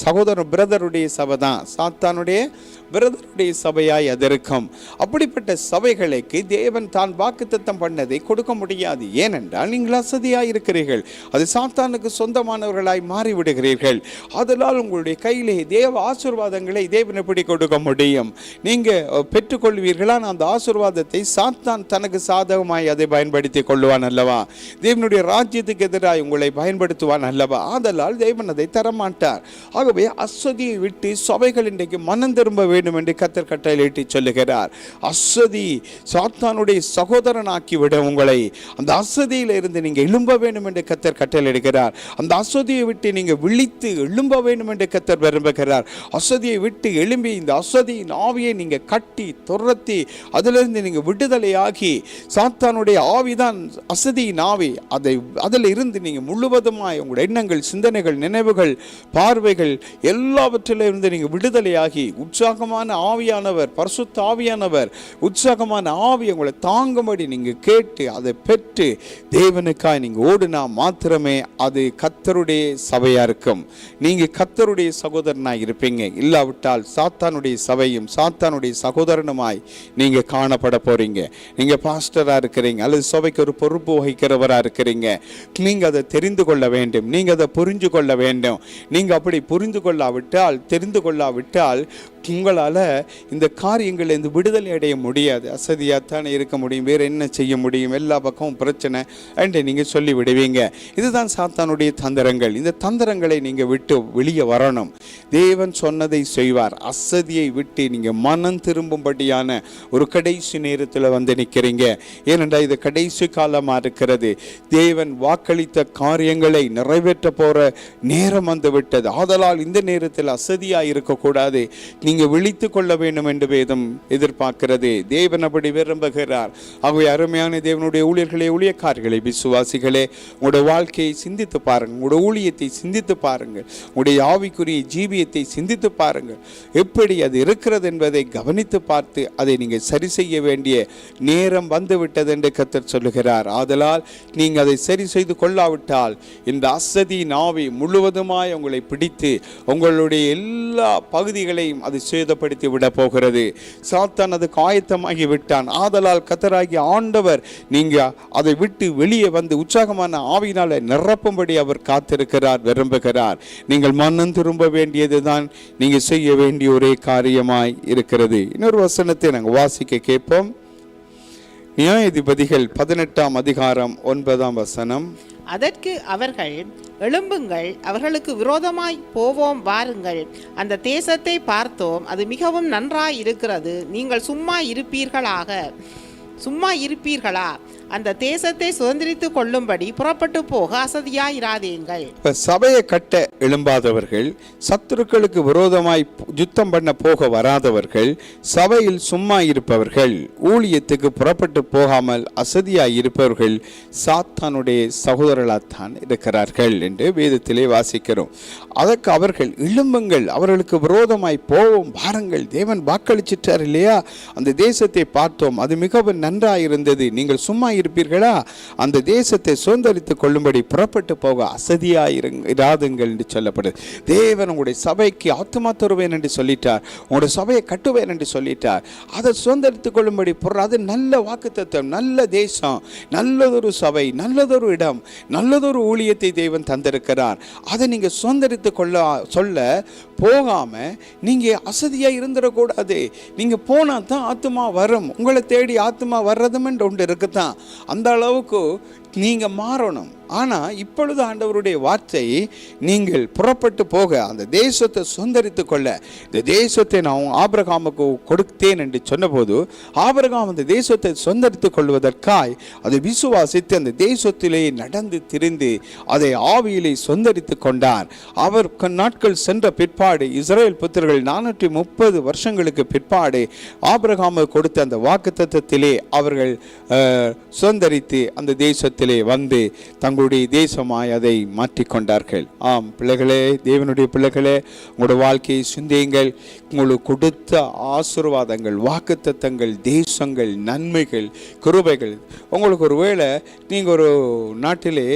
A: சகோதரன், பிரதருடைய சபை தான் சாத்தானுடைய பிரதருடைய சபையாய் அது இருக்கும். அப்படிப்பட்ட சபைகளுக்கு தேவன் தான் வாக்குத்தத்தம் பண்ணதை கொடுக்க முடியாது. ஏனென்றால் நீங்கள் அசதியாய் இருக்கிறீர்கள், அது சாத்தானுக்கு சொந்தமானவர்களாய் மாறிவிடுகிறீர்கள். அதனால் உங்களுடைய கையிலே தேவ ஆசீர்வாதங்களை தேவன் எப்படி கொடுக்க முடியும்? நீங்க பெற்றுக்கொள்வீர்களான அந்த ஆசீர்வாதத்தை சாத்தான் தனக்கு சாதகமாய் அதை பயன்படுத்தி கொள்வான் அல்லவா? தேவனுடைய ராஜ்யத்துக்கு எதிராக உங்களை பயன்படுத்துவான் அல்லவா? ஆதலால் தேவன் அதை தரமாட்டார். ஆகவே அசதியை விட்டு சபைகள் இன்றைக்கு மனம் திரும்ப வேண்டும் என்று கர்த்தர் கட்டளையிட்டு சொல்லுகிறார். அசதி சாத்தானுடைய சகோதரனாக்கி விட உங்களை அந்த அசதியில இருந்து நீங்க எழும்ப வேண்டும் என்று கர்த்தர் கட்டளையிடுகிறார். அந்த அசதியை விட்டு நீங்க விழித்து எழும்ப வேண்டும் என்று கர்த்தர் விரும்புகிறார். அசதியை விட்டு எழும்பி இந்த அசதியின் ஆவியை நீங்க கட்டி துரத்தி அதிலிருந்து நீங்க விடுதலையாகி, சாத்தானுடைய ஆவிதான் அசதியின் ஆவி, அதில் இருந்து நீங்க முழுவதுமாய் உங்களுடைய எண்ணங்கள், சிந்தனைகள், நினைவுகள், பார்வைகள் எல்லாவற்றிலிருந்து நீங்க விடுதலையாகி உற்சாகமாக உற்சாகமான ஆவியானவர், பரிசுத்த ஆவியானவர், உற்சாகமான ஆவி உங்களை தாங்கும்படி நீங்கள் கேட்டு அதை பெற்று தேவனுக்காய் நீங்கள் ஓடுனா மாத்திரமே அது கர்த்தருடைய சபையாக இருக்கும். நீங்கள் கர்த்தருடைய சகோதரனாய் இருப்பீங்க. இல்லாவிட்டால் சாத்தானுடைய சபையும் சாத்தானுடைய சகோதரனுமாய் நீங்கள் காணப்பட போறீங்க. நீங்கள் பாஸ்டராக இருக்கிறீங்க அல்லது சபைக்கு ஒரு பொறுப்பு வகிக்கிறவராக இருக்கிறீங்க. நீங்கள் அதை தெரிந்து கொள்ள வேண்டும், நீங்கள் அதை புரிஞ்சு கொள்ள வேண்டும். நீங்கள் அப்படி புரிந்து கொள்ளாவிட்டால், தெரிந்து கொள்ளாவிட்டால் உங்களால் இந்த காரியங்கள் இந்த விடுதலை அடைய முடியாது. அசதியாகத்தானே இருக்க முடியும், வேறு என்ன செய்ய முடியும், எல்லா பக்கமும் பிரச்சனை என்று நீங்கள் சொல்லி விடுவீங்க. இதுதான் சாத்தானுடைய தந்திரங்கள். இந்த தந்திரங்களை நீங்கள் விட்டு வெளியே வரணும். தேவன் சொன்னதை செய்வார். அசதியை விட்டு நீங்கள் மனம் திரும்பும்படியான ஒரு கடைசி நேரத்தில் வந்து நிற்கிறீங்க. ஏனென்றால் இது கடைசி காலமாக இருக்கிறது. தேவன் வாக்களித்த காரியங்களை நிறைவேற்ற போகிற நேரம் வந்து விட்டது. ஆதலால் இந்த நேரத்தில் அசதியாக இருக்கக்கூடாது. நீங்கள் விழித்து கொள்ள வேண்டும் என்று வேதம் எதிர்பார்க்கிறது. தேவன் அப்படி விரும்புகிறார். ஆகவே அருமையான தேவனுடைய ஊழியர்களே, ஊழியக்காரர்களே, விசுவாசிகளே, உங்களுடைய வாழ்க்கையை சிந்தித்து பாருங்கள், உங்களுடைய ஊழியத்தை சிந்தித்து பாருங்கள், உங்களுடைய ஆவிக்குரிய ஜீவியத்தை சிந்தித்து பாருங்கள். எப்படி அது இருக்கிறது என்பதை கவனித்து பார்த்து அதை நீங்கள் சரி செய்ய வேண்டிய நேரம் வந்து விட்டது என்று கர்த்தர் சொல்லுகிறார். ஆதலால் நீங்கள் அதை சரி செய்து கொள்ளாவிட்டால் இந்த அசதியின் ஆவி முழுவதுமாய் உங்களை பிடித்து உங்களுடைய எல்லா பகுதிகளையும் அது சேதப்படுத்தி விட போகிறது. சாத்தான் அதுக்கு ஆயத்தமாகி விட்டான். ஆதலால் கர்த்தராகிய ஆண்டவர் நீங்க அதை விட்டு வெளியே வந்து உற்சாகமான ஆவியினால நிரப்பும்படி அவர் காத்திருக்கிறார், விரும்புகிறார். நீங்கள் மனம் திரும்ப வேண்டியதுதான் நீங்க செய்ய வேண்டிய ஒரே காரியமாய் இருக்கிறது. இன்னொரு வசனத்தை நாங்கள் வாசிக்க கேட்போம். நியாயாதிபதிகள் 18ஆம் அதிகாரம் 9ஆம் வசனம்.
B: அதற்கு அவர்கள், எழும்புங்கள், அவர்களுக்கு விரோதமாய் போவோம், வாருங்கள். அந்த தேசத்தை பார்த்தோம், அது மிகவும் நன்றாய் இருக்கிறது. நீங்கள் சும்மா இருப்பீர்களா? அந்த தேசத்தை சுதந்திரித்து கொள்ளும்படி புறப்பட்டு போக அசதியாயிராதீங்கள்.
A: சபையை கட்ட எழும்பாதவர்கள், சத்துருக்களுக்கு விரோதமாய் யுத்தம் பண்ண போக வராதவர்கள், சபையில் சும்மா இருப்பவர்கள், ஊழியத்துக்கு புறப்பட்டு போகாமல் அசதியாய் இருப்பவர்கள் சாத்தானுடைய சகோதரர்களாத்தான் இருக்கிறார்கள் என்று வேதத்திலே வாசிக்கிறோம். அதற்கு அவர்கள், எழும்புங்கள், அவர்களுக்கு விரோதமாய் போவோம், வாருங்கள். தேவன் வாக்களிச்சிட்டார் இல்லையா? அந்த தேசத்தை பார்த்தோம், அது மிகவும் நன்றாயிருந்தது. நீங்கள் சும்மா இருப்பீர்களா? அந்த தேசத்தை சுதந்திரித்துக் கொள்ளும்படி புறப்பட்டு போக அசதியாயிராதுங்கள் என்று சொல்லப்படுது. தேவன் உங்களுடைய சபைக்கு ஆத்துமா தருவேன் என்று சொல்லிட்டார், உங்களுடைய சபையை கட்டுவேன் என்று சொல்லிட்டார். அதை சுதந்திரித்துக் கொள்ளும்படி அது நல்ல வாக்குத்தத்தம், நல்ல தேசம், நல்லதொரு சபை, நல்லதொரு இடம், நல்லதொரு ஊழியத்தை தேவன் தந்திருக்கிறார். அதை நீங்க சுதந்திரித்துக் கொள்ள சொல்ல போகாம நீங்க அசதியா இருந்துடக்கூடாது. நீங்க போனா தான் ஆத்துமா வரும். உங்களை தேடி ஆத்துமா வர்றதும் என்று ஒன்று இருக்குதான். அந்த அளவுக்கு நீங்க மாறணும். ஆனால் இப்பொழுது ஆண்டவருடைய வார்த்தை, நீங்கள் புறப்பட்டு போக அந்த தேசத்தை சுதந்திரித்து கொள்ள, இந்த தேசத்தை நான் ஆபிரகாமுக்கு கொடுத்தேன் என்று சொன்னபோது ஆபிரகாம் அந்த தேசத்தை சுதந்திரித்து கொள்வதற்காய் அதை விசுவாசித்து அந்த தேசத்திலே நடந்து திரிந்து அதை ஆவியிலே சுதந்திரித்து கொண்டார். அவர் நாட்கள் சென்ற பிற்பாடு இஸ்ரவேல் புத்திரர்கள் 430 வருஷங்களுக்கு பிற்பாடு ஆபிரகாமுக்கு கொடுத்த அந்த வாக்குத்தத்தத்திலே அவர்கள் சுதந்திரித்து அந்த தேசத்திலே வந்து தங்களுடைய தேசமாய் அதை மாற்றிக்கொண்டார்கள். ஆம் பிள்ளைகளே, தேவனுடைய பிள்ளைகளே, உங்களுடைய வாழ்க்கையை சிந்தியுங்கள். உங்களுக்கு கொடுத்த ஆசீர்வாதங்கள், வாக்குத்தத்தங்கள், தேசங்கள், நன்மைகள், கிருபைகள், உங்களுக்கு ஒரு வேளை நீங்கள் ஒரு நாட்டிலே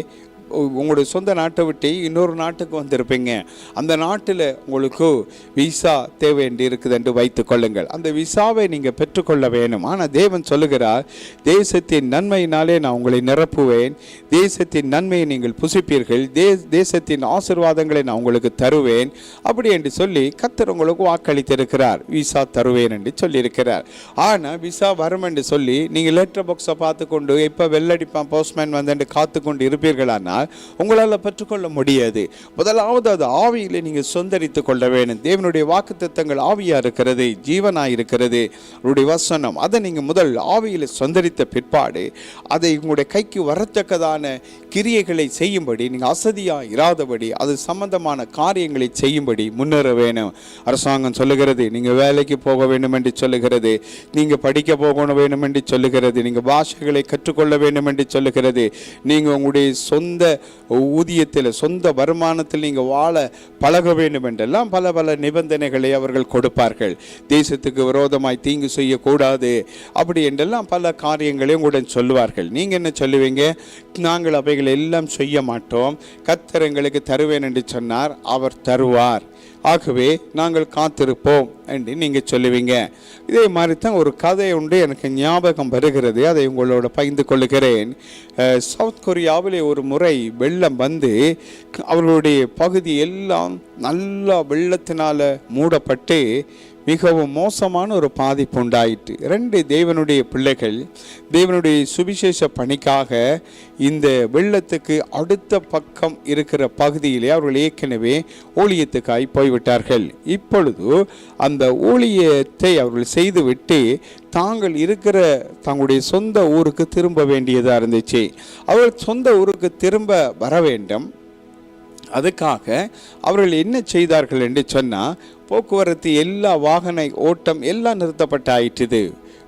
A: உங்களுடைய சொந்த நாட்டை விட்டு இன்னொரு நாட்டுக்கு வந்திருப்பீங்க. அந்த நாட்டில் உங்களுக்கு விசா தேவை என்று இருக்குது என்று வைத்துக் கொள்ளுங்கள். அந்த விசாவை நீங்கள் பெற்றுக்கொள்ள வேணும். ஆனால் தேவன் சொல்லுகிறார், தேசத்தின் நன்மையினாலே நான் உங்களை நிரப்புவேன், தேசத்தின் நன்மையை நீங்கள் புசிப்பீர்கள், தேசத்தின் ஆசீர்வாதங்களை நான் உங்களுக்கு தருவேன் அப்படி என்று சொல்லி கர்த்தர் உங்களுக்கு வாக்களித்திருக்கிறார். விசா தருவேன் என்று சொல்லியிருக்கிறார். ஆனால் விசா வரும் என்று சொல்லி நீங்கள் லெட்டர் பாக்ஸை பார்த்து கொண்டு இப்போ வெள்ளடிப்பான் போஸ்ட்மேன் வந்து காத்து கொண்டு இருப்பீர்களானால் உங்களால் பெற்றுக்கொள்ள முடியாது. முதலாவது அது ஆவியிலே நீங்கள் சொந்தரித்துக் கொள்ள வேண்டும். தேவனுடைய வாக்குத்தத்தங்கள் ஆவியா இருக்கிறது, ஜீவனாய் இருக்கிறது, அவருடைய வசனம். அதை நீங்கள் முதல் ஆவியிலே சொந்தரித்த பிற்பாடு அதை உங்களுடைய கைக்கு வரத்தக்கதான கிரியைகளை செய்யும்படி, நீங்கள் அசதியா இராதபடி அது சம்பந்தமான காரியங்களை செய்யும்படி முன்னேற வேணும். அரசாங்கம் சொல்லுகிறது, நீங்கள் வேலைக்கு போக வேண்டும் என்று சொல்லுகிறது, நீங்கள் படிக்க போக வேண்டும் என்று சொல்லுகிறது, நீங்கள் பாஷைகளை கற்றுக்கொள்ள வேண்டும் என்று சொல்லுகிறது, நீங்கள் உங்களுடைய சொந்த ஊதியத்தில் சொந்த வருமானத்தில் நீங்கள் வாழ பழக வேண்டும் என்றெல்லாம் பல பல நிபந்தனைகளை அவர்கள் கொடுப்பார்கள். தேசத்துக்கு விரோதமாய் தீங்கு செய்யக்கூடாது அப்படி என்றெல்லாம் பல காரியங்களையும் உடன் சொல்லுவார்கள். நீங்கள் என்ன சொல்லுவீங்க? நாங்கள் அவைகளை எல்லாம் செய்ய மாட்டோம், கர்த்தர் எங்களுக்கு தருவேன் என்று சொன்னார், அவர் தருவார், ஆகவே நாங்கள் காத்திருப்போம் என்று நீங்கள் சொல்லுவீங்க. இதே மாதிரி தான் ஒரு கதை உண்டு, எனக்கு ஞாபகம் வருகிறது, அதை உங்களோட பகிர்ந்து கொள்ளுகிறேன். சவுத் கொரியாவிலே ஒரு முறை வெள்ளம் வந்து அவர்களுடைய பகுதி எல்லாம் நல்லா வெள்ளத்தினால் மூடப்பட்டு மிகவும் மோசமான ஒரு பாதிப்பு உண்டாயிற்று. 2 தேவனுடைய பிள்ளைகள் தேவனுடைய சுவிசேஷ பணிக்காக இந்த வெள்ளத்துக்கு அடுத்த பக்கம் இருக்கிற பகுதியிலே அவர்கள் ஏற்கனவே ஊழியத்துக்காய் போய்விட்டார்கள். இப்பொழுது அந்த ஊழியத்தை அவர்கள் செய்துவிட்டு தாங்கள் இருக்கிற தங்களுடைய சொந்த ஊருக்கு திரும்ப வேண்டியதாக இருந்துச்சு. அவர்கள் சொந்த ஊருக்கு திரும்ப வர வேண்டும். அதுக்காக அவர்கள் என்ன செய்தார்கள் என்று சொன்னால், போக்குவரத்து எல்லா வாகன ஓட்டம் எல்லாம் நிறுத்தப்பட்டு ஆயிற்றுது,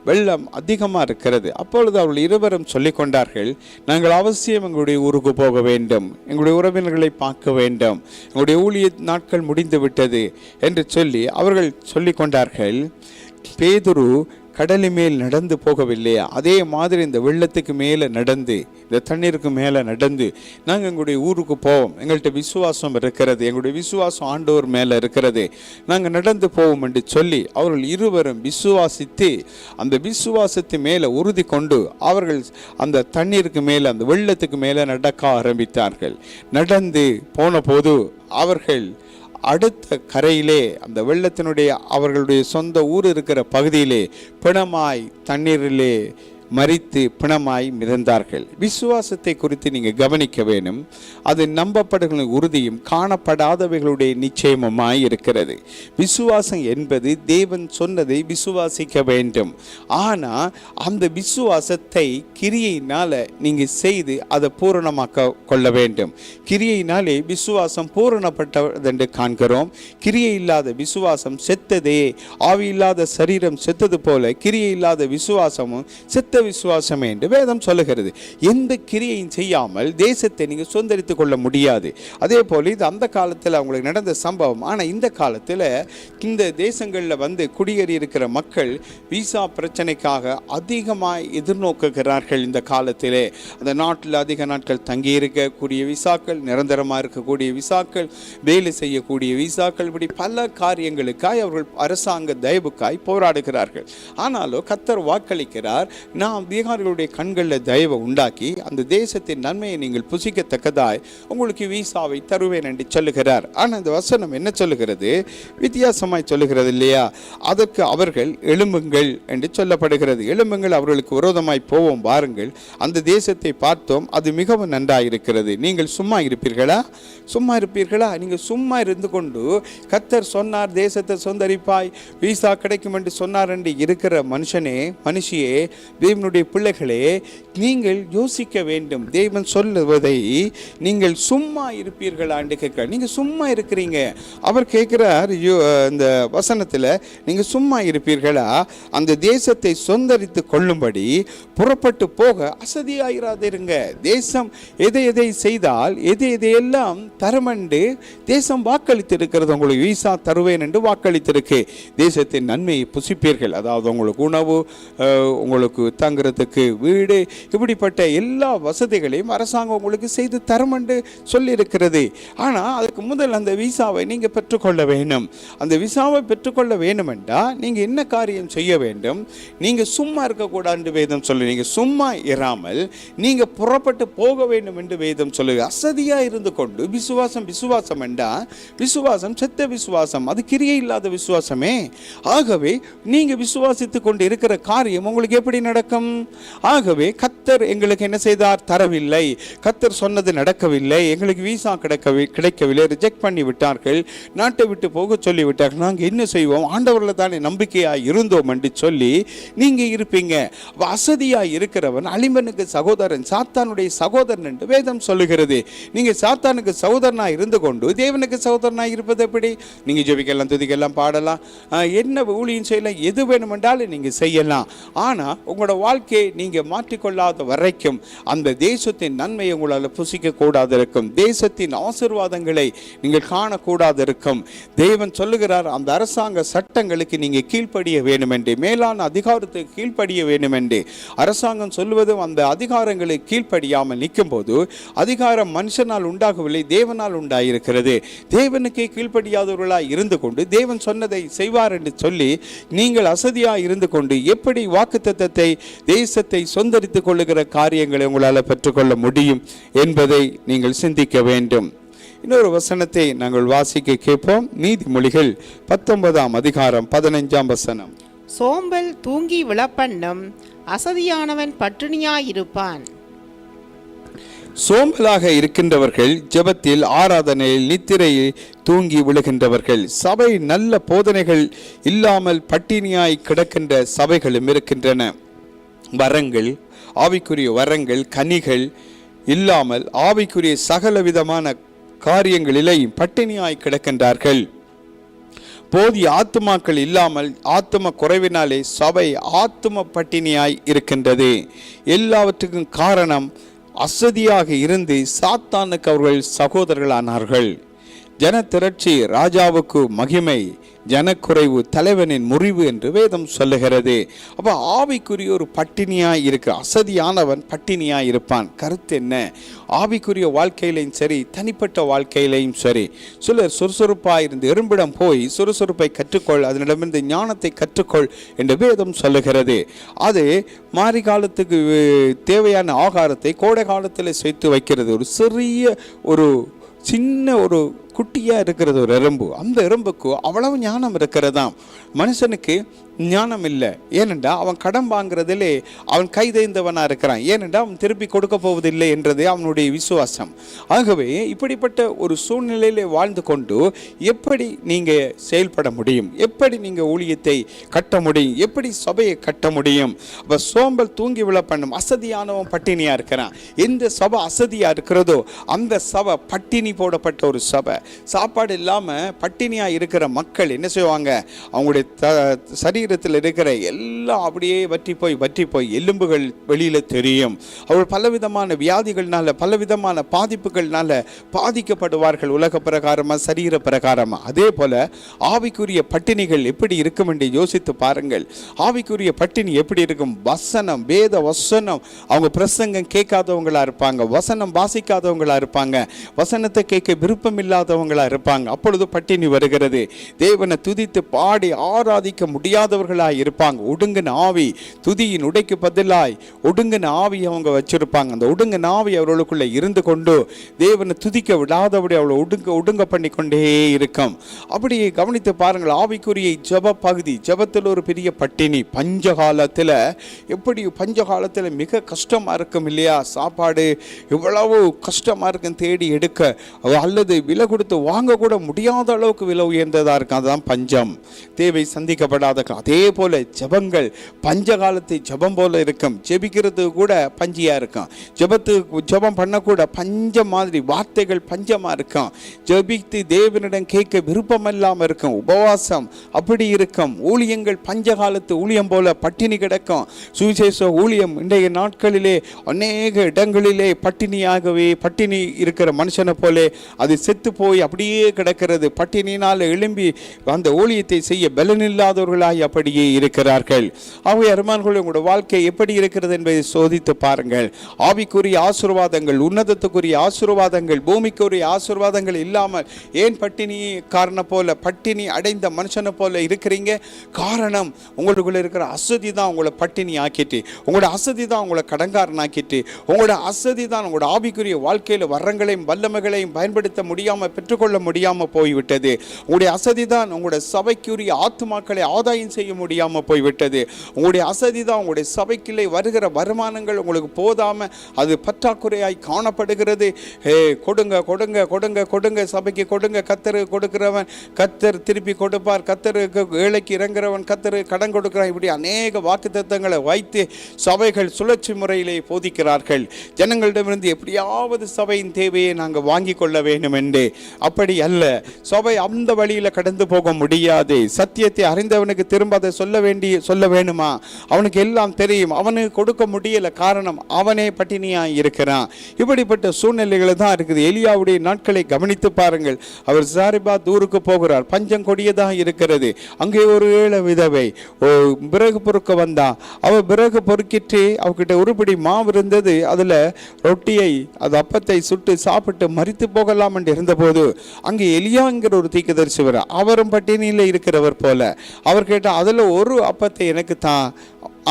A: வெள்ளம் அதிகமாக இருக்கிறது. அப்பொழுது அவர்கள் இருவரும் சொல்லி கொண்டார்கள், நாங்கள் அவசியம் எங்களுடைய ஊருக்கு போக வேண்டும், எங்களுடைய உறவினர்களை பார்க்க வேண்டும், எங்களுடைய ஊழிய நாட்கள் முடிந்து விட்டது என்று சொல்லி அவர்கள் சொல்லி கொண்டார்கள். பேதுரு கடலு மேல் நடந்து போகவில்லையா, அதே மாதிரி இந்த வெள்ளத்துக்கு மேலே நடந்து, இந்த தண்ணீருக்கு மேலே நடந்து நாங்கள் எங்களுடைய ஊருக்கு போவோம், எங்கள்கிட்ட விசுவாசம் இருக்கிறது, எங்களுடைய விசுவாசம் ஆண்டவர் மேலே இருக்கிறது, நாங்கள் நடந்து போவோம் என்று சொல்லி அவர்கள் இருவரும் விசுவாசித்து அந்த விசுவாசத்து மேலே உறுதி கொண்டு அவர்கள் அந்த தண்ணீருக்கு மேலே, அந்த வெள்ளத்துக்கு மேலே நடக்க ஆரம்பித்தார்கள். நடந்து போன போது அவர்கள் அடுத்த கரையிலே, அந்த வெள்ளத்தினுடைய அவர்களுடைய சொந்த ஊர் இருக்கிற பகுதியிலே பிணமாய் தண்ணீரிலே மரித்து பிணமாய் மிதந்தார்கள். விசுவாசத்தை குறித்து நீங்கள் கவனிக்க வேண்டும். அது நம்பப்படுகிற உறுதியும் காணப்படாதவைகளுடைய நிச்சயமுமாய் இருக்கிறது. விசுவாசம் என்பது தேவன் சொன்னதை விசுவாசிக்க வேண்டும். ஆனால் அந்த விசுவாசத்தை கிரியையினால் நீங்கள் செய்து அதை பூரணமாக்க கொள்ள வேண்டும். கிரியையினாலே விசுவாசம் பூரணப்பட்டதென்று காண்கிறோம். கிரியை இல்லாத விசுவாசம் செத்ததே. ஆவி இல்லாத சரீரம் செத்தது போல கிரியை இல்லாத விசுவாசமும் செத்த விசுவாசமே என்று வேதம் சொல்லுகிறது. எந்த கிரியையும் செய்யாமல் தேசத்தை நீங்கள் சுதந்திரித்துக் கொள்ள முடியாது. அதே போல இது அந்த காலத்தில் அவங்களுக்கு நடந்த சம்பவம். ஆனால் இந்த காலத்தில் இந்த தேசங்களில் வந்து குடியேறி இருக்கிற மக்கள் விசா பிரச்சனைக்காக அதிகமாக எதிர்நோக்குகிறார்கள். இந்த காலத்திலே அந்த நாட்டில் அதிக நாட்கள் தங்கி இருக்கக்கூடிய விசாக்கள், நிரந்தரமாக இருக்கக்கூடிய விசாக்கள், வேலை செய்யக்கூடிய விசாக்கள், இப்படி பல காரியங்களுக்காய் அவர்கள் அரசாங்க தயவுக்காய் போராடுகிறார்கள். ஆனாலும் கர்த்தர் வாக்களிக்கிறார், நாம் பீகாரிகளுடைய கண்களில் தயவை உண்டாக்கி அந்த தேசத்தின் நன்மையை நீங்கள் புசிக்கத்தக்கதாய் உங்களுக்கு வீசாவை தருவேன் என்று சொல்லுகிறார். ஆனால் இந்த வசனம் என்ன சொல்லுகிறது? வித்தியாசமாய் சொல்லுகிறது இல்லையா? அதற்கு அவர்கள் எழும்புங்கள் என்று சொல்லப்படுகிறது. எழும்புங்கள், அவர்களுக்கு விரோதமாய் போவோம், வாருங்கள், அந்த தேசத்தை பார்த்தோம், அது மிகவும் நன்றாயிருக்கிறது, நீங்கள் சும்மா இருப்பீர்களா? சும்மா இருப்பீர்களா? நீங்கள் சும்மா இருந்து கொண்டு கர்த்தர் சொன்னார் தேசத்தை சொந்தரிப்பாய், வீசா கிடைக்கும் என்று சொன்னார் என்று இருக்கிற மனுஷனே, மனுஷியே, தேவனுடைய பிள்ளைகளே, நீங்கள் யோசிக்க வேண்டும். தேவன் சொல்லுவதை நீங்கள் சும்மா இருப்பீர்களா என்று கேட்கிறார். நீங்கள் சும்மா இருக்கிறீங்க. அவர் கேட்கிறார் இந்த வசனத்தில், நீங்கள் சும்மா இருப்பீர்களா? அந்த தேசத்தை சொந்தரித்து கொள்ளும்படி புறப்பட்டு போக அசதியாயிராதிருங்க. தேசம் எதை எதை செய்தால் எதையெல்லாம் தரமண்டு தேசம் வாக்களித்திருக்கிறது. உங்களுக்கு வீசா தருவேன் என்று வாக்களித்திருக்கு. தேசத்தின் நன்மையை புசிப்பீர்கள். அதாவது உங்களுக்கு உணவு, உங்களுக்கு தங்குறதுக்கு வீடு, இப்படிப்பட்ட எல்லா வசதிகளையும் அரசாங்கம் உங்களுக்கு செய்து தரும் என்று சொல்லியிருக்கிறது. ஆனால் அதுக்கு முதல் அந்த விசாவை நீங்கள் பெற்றுக்கொள்ள வேண்டும். அந்த விசாவை பெற்றுக்கொள்ள வேண்டும் என்றால் நீங்கள் என்ன காரியம் செய்ய வேண்டும்? நீங்கள் சும்மா இருக்கக்கூடாது வேதம் சொல்லு. நீங்கள் சும்மா இராமல் நீங்கள் புறப்பட்டு போக வேண்டும் என்று வேதம் சொல்லுங்க. அசதியாக இருந்து கொண்டு விசுவாசம் விசுவாசம் என்றால் விசுவாசம் செத்த விசுவாசம், அது கிரியை இல்லாத விசுவாசமே. ஆகவே நீங்கள் விசுவாசித்து கொண்டு இருக்கிற காரியம் உங்களுக்கு எப்படி நடக்கும்? ஆகவே கர்த்தர் எங்களுக்கு என்ன செய்தார்? தரவில்லை. கர்த்தர் சொன்னது நடக்கவில்லை. எங்களுக்கு வீசா கிடைக்கவில்லை. ரிஜெக்ட் பண்ணி விட்டார்கள். நாட்டை விட்டு போக சொல்லி விட்டார்கள். நாங்கள் என்ன செய்வோம்? ஆண்டவரில் தானே நம்பிக்கையாக இருந்தோம் என்று சொல்லி நீங்கள் இருப்பீங்க. அசதியாக இருக்கிறவன் அலிம்பனுக்கு சகோதரன், சாத்தானுடைய சகோதரன் என்று வேதம் சொல்லுகிறது. நீங்கள் சாத்தானுக்கு சகோதரனாக இருந்து கொண்டு தேவனுக்கு சகோதரனாக இருப்பது எப்படி? நீங்கள் ஜெபிக்கலாம், துதிக்கலாம், பாடலாம், என்ன ஊழியம் செய்யலாம், எது வேணுமென்றாலும் நீங்கள் செய்யலாம். ஆனால் உங்களோட வாழ்க்கையை நீங்க மாற்றிக்கொள்ளாத வரைக்கும் அந்த தேசத்தின் நன்மையை உங்களால் புசிக்க கூடாது இருக்கும். தேசத்தின் ஆசீர்வாதங்களை நீங்கள் காணக்கூடாது இருக்கும். தேவன் சொல்லுகிறார், அந்த அரசாங்க சட்டங்களுக்கு நீங்க கீழ்ப்படிய வேண்டும் என்று, மேலான அதிகாரத்துக்கு கீழ்ப்படிய வேண்டும் என்று. அரசாங்கம் சொல்வதும் அந்த அதிகாரங்களை கீழ்ப்படியாமல் நிற்கும் போது அதிகாரம் மனுஷனால் உண்டாகவில்லை, தேவனால் உண்டாயிருக்கிறது. தேவனுக்கே கீழ்ப்படியாதவர்களாய் இருந்து கொண்டு தேவன் சொன்னதை செய்வார் என்று சொல்லி நீங்கள் அசதியாய் இருந்து கொண்டு எப்படி வாக்குத்தத்தத்தை தேசத்தை சொந்தரித்துக் கொள்ளுகிற காரியங்களை உங்களால் பெற்றுக்கொள்ள முடியும் என்பதை நீங்கள் சிந்திக்க வேண்டும். இன்னொரு வசனத்தை நாங்கள் வாசிக்க கேட்போம். நீதிமொழிகள் 19ஆம் அதிகாரம் 15ஆம் வசனம்.
B: சோம்பல் தூங்கி விழப்பண்ணும், அசதியானவன் பட்டினியாயிருப்பான்.
A: சோம்பலாக இருக்கின்றவர்கள் ஜெபத்தில், ஆராதனையில், நித்திரையில் தூங்கி விழுகின்றவர்கள். சபை நல்ல போதனைகள் இல்லாமல் பட்டினியாய் கிடக்கின்ற சபைகளும் இருக்கின்றன. வரங்கள், ஆவிக்குரிய வரங்கள், கனிகள் இல்லாமல் ஆவிக்குரிய சகல விதமான காரியங்களிலேயும் பட்டினியாய் கிடக்கின்றார்கள். போதிய ஆத்துமாக்கள் இல்லாமல் ஆத்தும குறைவினாலே சபை ஆத்தும பட்டினியாய் இருக்கின்றது. எல்லாவற்றுக்கும் காரணம் அசதியாக இருந்து சாத்தானுக்கு அவர்கள் சகோதரர்களானார்கள். ஜனத்திரட்சி ராஜாவுக்கு மகிமை, ஜனக்குறைவு தலைவனின் முறிவு என்று வேதம் சொல்லுகிறது. அப்போ ஆவிக்குரிய ஒரு பட்டினியாய் இருக்கு. அசதியானவன் பட்டினியாய் இருப்பான். கருத்து என்ன? ஆவிக்குரிய வாழ்க்கையிலையும் சரி, தனிப்பட்ட வாழ்க்கையிலையும் சரி, சிலர் சுறுசுறுப்பாக இருந்து எறும்பிடம் போய் சுறுசுறுப்பை கற்றுக்கொள், அதனிடமிருந்து ஞானத்தை கற்றுக்கொள் என்று வேதம் சொல்லுகிறது. அது மாரி காலத்துக்கு தேவையான ஆகாரத்தை கோடை காலத்தில் சேர்த்து வைக்கிறது. ஒரு சிறிய ஒரு சின்ன ஒரு குட்டியாக இருக்கிறது ஒரு எறும்பு. அந்த எறும்புக்கு அவ்வளவு ஞானம் இருக்கிறதாம். மனுஷனுக்கு ஞானம் இல்லை. ஏனென்றா அவன் கடன் வாங்குறதிலே அவன் கைதேர்ந்தவனாக இருக்கிறான். ஏனென்றா அவன் திருப்பி கொடுக்க போவதில்லை என்றது அவனுடைய விசுவாசம். ஆகவே இப்படிப்பட்ட ஒரு சூழ்நிலையிலே வாழ்ந்து கொண்டு எப்படி நீங்கள் செயல்பட முடியும்? எப்படி நீங்கள் ஊழியத்தை கட்ட முடியும்? எப்படி சபையை கட்ட முடியும்? அப்போ சோம்பல் தூங்கி விழ பண்ணும், அசதியானவன் பட்டினியாக இருக்கிறான். எந்த சபை அசதியாக இருக்கிறதோ அந்த சபை பட்டினி போடப்பட்ட ஒரு சபை. சாப்பாடு இல்லாமல் பட்டினியாக இருக்கிற மக்கள் என்ன செய்வாங்க? அவங்களுடைய சரீரத்தில் இருக்கிற எல்லாம் அப்படியே வற்றி போய் எலும்புகள் வெளியில் தெரியும். அவர்கள் பலவிதமான வியாதிகள்னால, பலவிதமான பாதிப்புகள்னால பாதிக்கப்படுவார்கள். உலக பிரகாரமாக, சரீர பிரகாரமாக. அதே போல ஆவிக்குரிய பட்டினிகள் எப்படி இருக்கும் என்று யோசித்து பாருங்கள். ஆவிக்குரிய பட்டினி எப்படி இருக்கும்? வசனம், வேத வசனம், அவங்க பிரசங்கம் கேட்காதவங்களா இருப்பாங்க, வசனம் வாசிக்காதவங்களா இருப்பாங்க, வசனத்தை கேட்க விருப்பம் இல்லாதவங்களா இருப்பாங்க. அப்பொழுது பட்டினி வருகிறது. தேவனை துதித்து பாடி ஆராதிக்க முடியாதவர்களாய் இருப்பாங்க. ஒடுங்கின ஆவி, துதியின் உடைக்கு பதிலாய் ஒடுங்கின ஆவி அவங்க வச்சிருப்பாங்க. அந்த ஒடுங்கின ஆவி அவர்களுக்குள்ள இருந்து கொண்டு தேவனை துதிக்க விடாதபடி அவளை ஒடுங்க பண்ணி கொண்டே இருக்கும். அப்படி கவனித்து பாருங்கள். ஆவிக்குரிய ஜப பகுதி, ஜபத்தில் ஒரு பெரிய பட்டினி. பஞ்சகாலத்தில் எப்படி? பஞ்சகாலத்தில் மிக கஷ்டமா இருக்கும் இல்லையா? சாப்பாடு எவ்வளவு கஷ்டமா இருக்கும் தேடி எடுக்க, அல்லது விலை கொடுத்து வாங்க கூட முடியாத அளவுக்கு விலை உயர்ந்ததா இருக்கும். அதுதான் பஞ்சம், தேவை சந்திக்கப்படாத. அதே போல ஜபங்கள் பஞ்சகாலத்தை ஜபம் போல இருக்கும். ஜெபிக்கிறது கூட பஞ்சியா இருக்கும். ஜபம் பண்ணக்கூட பஞ்சம் மாதிரி, வார்த்தைகள் பஞ்சமா இருக்கும். ஜபித்து தேவனிடம் கேட்க விருப்பம் இல்லாமல் இருக்கும். உபவாசம் அப்படி இருக்கும். ஊழியங்கள் பஞ்சகாலத்து ஊழியம் போல பட்டினி கிடக்கும். சுவிசேஷ ஊழியம் இன்றைய நாட்களிலே அநேக இடங்களிலே பட்டினியாகவே, பட்டினி இருக்கிற மனுஷனை போலே அது செத்து போய் அப்படியே கிடக்கிறது. பட்டினினால் எழும்பி அந்த ஊழியத்தை செய்ய பலனில்லாதவர்களாய் அப்படியே இருக்கிறார்கள். ஆகவே அருமான்கள், உங்களுடைய வாழ்க்கை எப்படி இருக்கிறது என்பதை சோதித்து பாருங்கள். ஆவிக்குரிய ஆசீர்வாதங்கள், உன்னதத்துக்குரிய ஆசீர்வாதங்கள், பூமிக்குரிய ஆசீர்வாதங்கள் இல்லாமல் ஏன் பட்டினி காரணம் போல, பட்டினி அடைந்த மனுஷனை போல இருக்கிறீங்க? காரணம், உங்களுக்குள்ள இருக்கிற அசதி தான் உங்களை பட்டினி ஆக்கிட்டு, உங்களோட அசதி தான் உங்களை கடங்காரன் ஆக்கிட்டு, உங்களோட அசதி தான் உங்களோட ஆவிக்குரிய வாழ்க்கையில் வரங்களையும் வல்லமைகளையும் பயன்படுத்த முடியாமல், பெற்றுக்கொள்ள முடியாமல் போய்விட்டது. உங்களுடைய அசதி தான் உங்களுடைய சபைக்குரிய ஆத்துமாக்களை ஆதாயம் செய்ய முடியாமல் போய்விட்டது. உங்களுடைய அசதி தான் உங்களுடைய சபைக்குள்ளே வருகிற வருமானங்கள் உங்களுக்கு போதாமல் அது பற்றாக்குறையாய் காணப்படுகிறது. கொடுங்க கொடுங்க கொடுங்க கொடுங்க, சபைக்கு கொடுங்க. கத்தரு கொடுக்கிறவன் கத்தர் திருப்பி கொடுப்பார், கத்தருக்கு ஏழைக்கு இறங்குறவன் கத்தரு கடன் கொடுக்கிறான். இப்படி அநேக வாக்குத்தத்தங்களை வைத்து சபைகள் சுழற்சி முறையிலே போதிக்கிறார்கள். ஜனங்களிடமிருந்து எப்படியாவது சபையின் தேவையை நாங்கள் வாங்கி கொள்ள வேண்டும் என்று. அப்படி அல்ல. சபை அந்த வழியில் கடந்து போக முடியாது. சத்தியத்தை அறிந்தவனுக்கு திரும்ப திரும்ப அதை சொல்ல வேணுமா? அவனுக்கு எல்லாம் தெரியும், அவனுக்கு கொடுக்க முடியல. காரணம், அவனே பட்டினியாக இருக்கிறான். இப்படிப்பட்ட சூழ்நிலைகள் தான் இருக்குது. எலியாவுடைய நாட்களை கவனித்து பாருங்கள். அவர் சாரிபாத் ஊருக்கு போகிறார். பஞ்சம் கொடியதாக இருக்கிறது. அங்கே ஒரு ஏழை விதவை பிறகு பொறுக்க வந்தா. அவள் பிறகு பொறுக்கிட்டு அவகிட்ட உருப்படி மாவு இருந்தது. அதில் ரொட்டியை, அது அப்பத்தை சுட்டு சாப்பிட்டு மரித்து போகலாம் என்று இருந்தபோது அங்கே எலியாங்கிற ஒரு தீர்க்கதரிசி வர, அவரும் பட்டினியில் இருக்கிறவர் போல. அவர் கேட்டால் அதில் ஒரு அப்பத்தை எனக்கு தான்,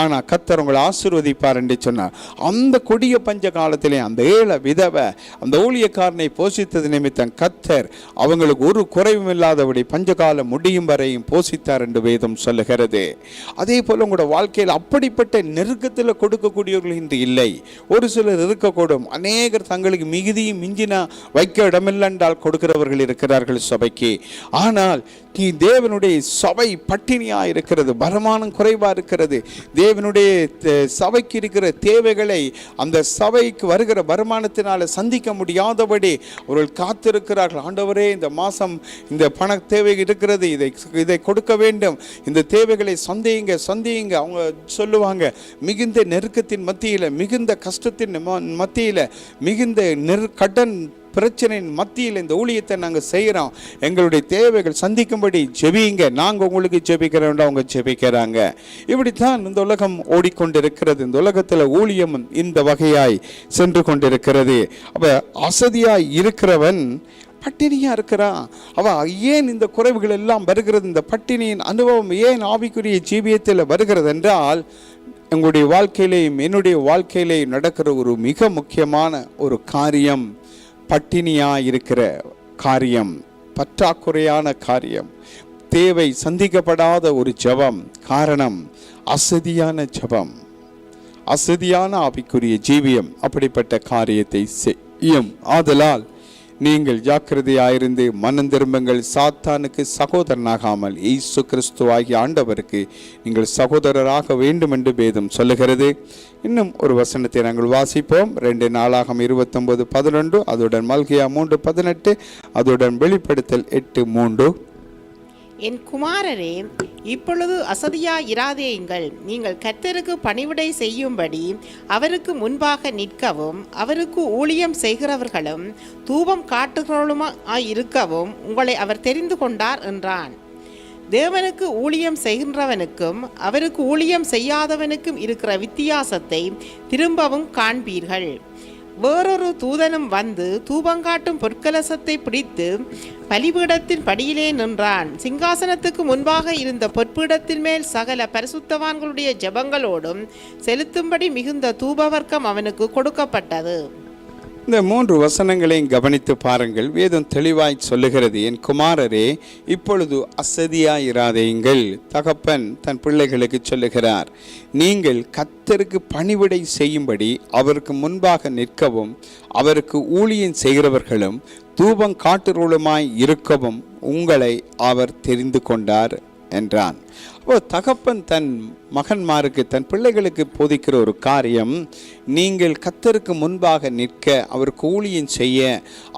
A: ஆனால் கர்த்தர் உங்களை ஆசீர்வதிப்பார் என்று சொன்னார். அந்த கொடிய பஞ்ச காலத்திலே அந்த ஏழை விதவை அந்த ஊழியக்காரனை போஷித்தது நிமித்தம் கர்த்தர் அவங்களுக்கு ஒரு குறைவும் இல்லாதபடி பஞ்சகாலம் முடியும் வரையும் போஷித்தார் என்று வேதம் சொல்லுகிறது. அதே போல் உங்களோட வாழ்க்கையில் அப்படிப்பட்ட நெருக்கத்தில் கொடுக்கக்கூடியவர்கள் இன்று இல்லை. ஒரு சிலர் இருக்கக்கூடும். அநேகர் தங்களுக்கு மிகுதியும் மிஞ்சினா வைக்க இடமில்லை என்றால் கொடுக்கிறவர்கள் இருக்கிறார்கள் சபைக்கு. ஆனால் நீ தேவனுடைய சபை பட்டினியாக இருக்கிறது, வருமானம் குறைவாக இருக்கிறது. தேவனுடைய சபைக்கு இருக்கிற தேவைகளை அந்த சபைக்கு வருகிற வருமானத்தினால சந்திக்க முடியாதபடி அவர்கள் காத்திருக்கிறார்கள். ஆண்டவரே, இந்த மாதம் இந்த பண தேவை இருக்கிறது, இதை கொடுக்க வேண்டும், இந்த தேவைகளை சந்தியுங்க. அவங்க சொல்லுவாங்க, மிகுந்த நெருக்கத்தின் மத்தியில், மிகுந்த கஷ்டத்தின் மத்தியில், மிகுந்த கடன் பிரச்சனையின் மத்தியில் இந்த ஊழியத்தை நாங்கள் செய்கிறோம். எங்களுடைய தேவைகள் சந்திக்கும்படி ஜெபிங்க, நாங்கள் உங்களுக்கு ஜெபிக்கிறோம், அவங்க ஜெபிக்கிறாங்க. இப்படித்தான் இந்த உலகம் ஓடிக்கொண்டிருக்கிறது. இந்த உலகத்தில் ஊழியம் இந்த வகையாய் சென்று கொண்டிருக்கிறது. அப்போ அசதியாய் இருக்கிறவன் பட்டினியாக இருக்கிறான். அவன் ஏன் இந்த குறைவுகள் எல்லாம் வருகிறது? இந்த பட்டினியின் அனுபவம் ஏன் ஆவிக்குரிய ஜீவியத்தில் வருகிறது என்றால், எங்களுடைய வாழ்க்கையிலேயும் என்னுடைய வாழ்க்கையிலேயும் நடக்கிற ஒரு மிக முக்கியமான ஒரு காரியம் பட்டினியாக இருக்கிற காரியம், பற்றாக்குறையான காரியம், தேவை சந்திக்கப்படாத ஒரு ஜெபம். காரணம், அசதியான ஜெபம், அசதியான ஆவிக்குரிய ஜீவியம் அப்படிப்பட்ட காரியத்தை செய்யும். ஆதலால் நீங்கள் ஜாக்கிரதையாயிருந்து மனம் திரும்புங்கள். சாத்தானுக்கு சகோதரனாகாமல் இயேசு கிறிஸ்துவாகிய ஆண்டவருக்கு நீங்கள் சகோதரராக வேண்டும் என்று வேதம் சொல்லுகிறது. இன்னும் ஒரு வசனத்தை நாங்கள் வாசிப்போம். 2 நாளாகமம் 29:11, அதுடன் மல்கியா 3:18, அதுடன் வெளிப்படுத்தல் 8:3.
B: என் குமாரரே, இப்பொழுது அசதியாயிராதேயுங்கள். நீங்கள் கர்த்தருக்கு பணிவிடை செய்யும்படி அவருக்கு முன்பாக நிற்கவும், அவருக்கு ஊழியம் செய்கிறவர்களும் தூபம் காட்டுகிறவர்களுமாய் இருக்கவும் உங்களை அவர் தெரிந்து கொண்டார் என்றான். தேவனுக்கு ஊழியம் செய்கின்றவனுக்கும் அவருக்கு ஊழியம் செய்யாதவனுக்கும் இருக்கிற வித்தியாசத்தை திரும்பவும் காண்பீர்கள். வேறொரு தூதனும் வந்து தூபங்காட்டும் பொற்கலசத்தை பிடித்து பலிபீடத்தின் படியிலே நின்றான். சிங்காசனத்துக்கு முன்பாக இருந்த பொற்பீடத்தின் மேல் சகல பரிசுத்தவான்களுடைய ஜெபங்களோடும் செலுத்தும்படி மிகுந்த தூபவர்க்கம் அவனுக்கு கொடுக்கப்பட்டது.
A: இந்த 3 வசனங்களையும் கவனித்து பாருங்கள். வேதம் தெளிவாய் சொல்லுகிறது, என் குமாரரே, இப்பொழுது அசதியாயிராதேயுங்கள். தகப்பன் தன் பிள்ளைகளுக்கு சொல்லுகிறார், நீங்கள் கர்த்தருக்கு பணிவிடை செய்யும்படி அவருக்கு முன்பாக நிற்கவும், அவருக்கு ஊழியம் செய்கிறவர்களும் தூபம் காட்டுறவர்களுமாய் இருக்கவும் உங்களை அவர் தெரிந்து கொண்டார் என்றான். அப்போ தகப்பன் தன் மகன்மாருக்கு, தன் பிள்ளைகளுக்கு போதிக்கிற ஒரு காரியம், நீங்கள் கர்த்தருக்கு முன்பாக நிற்க, அவருக்கு ஊழியம் செய்ய,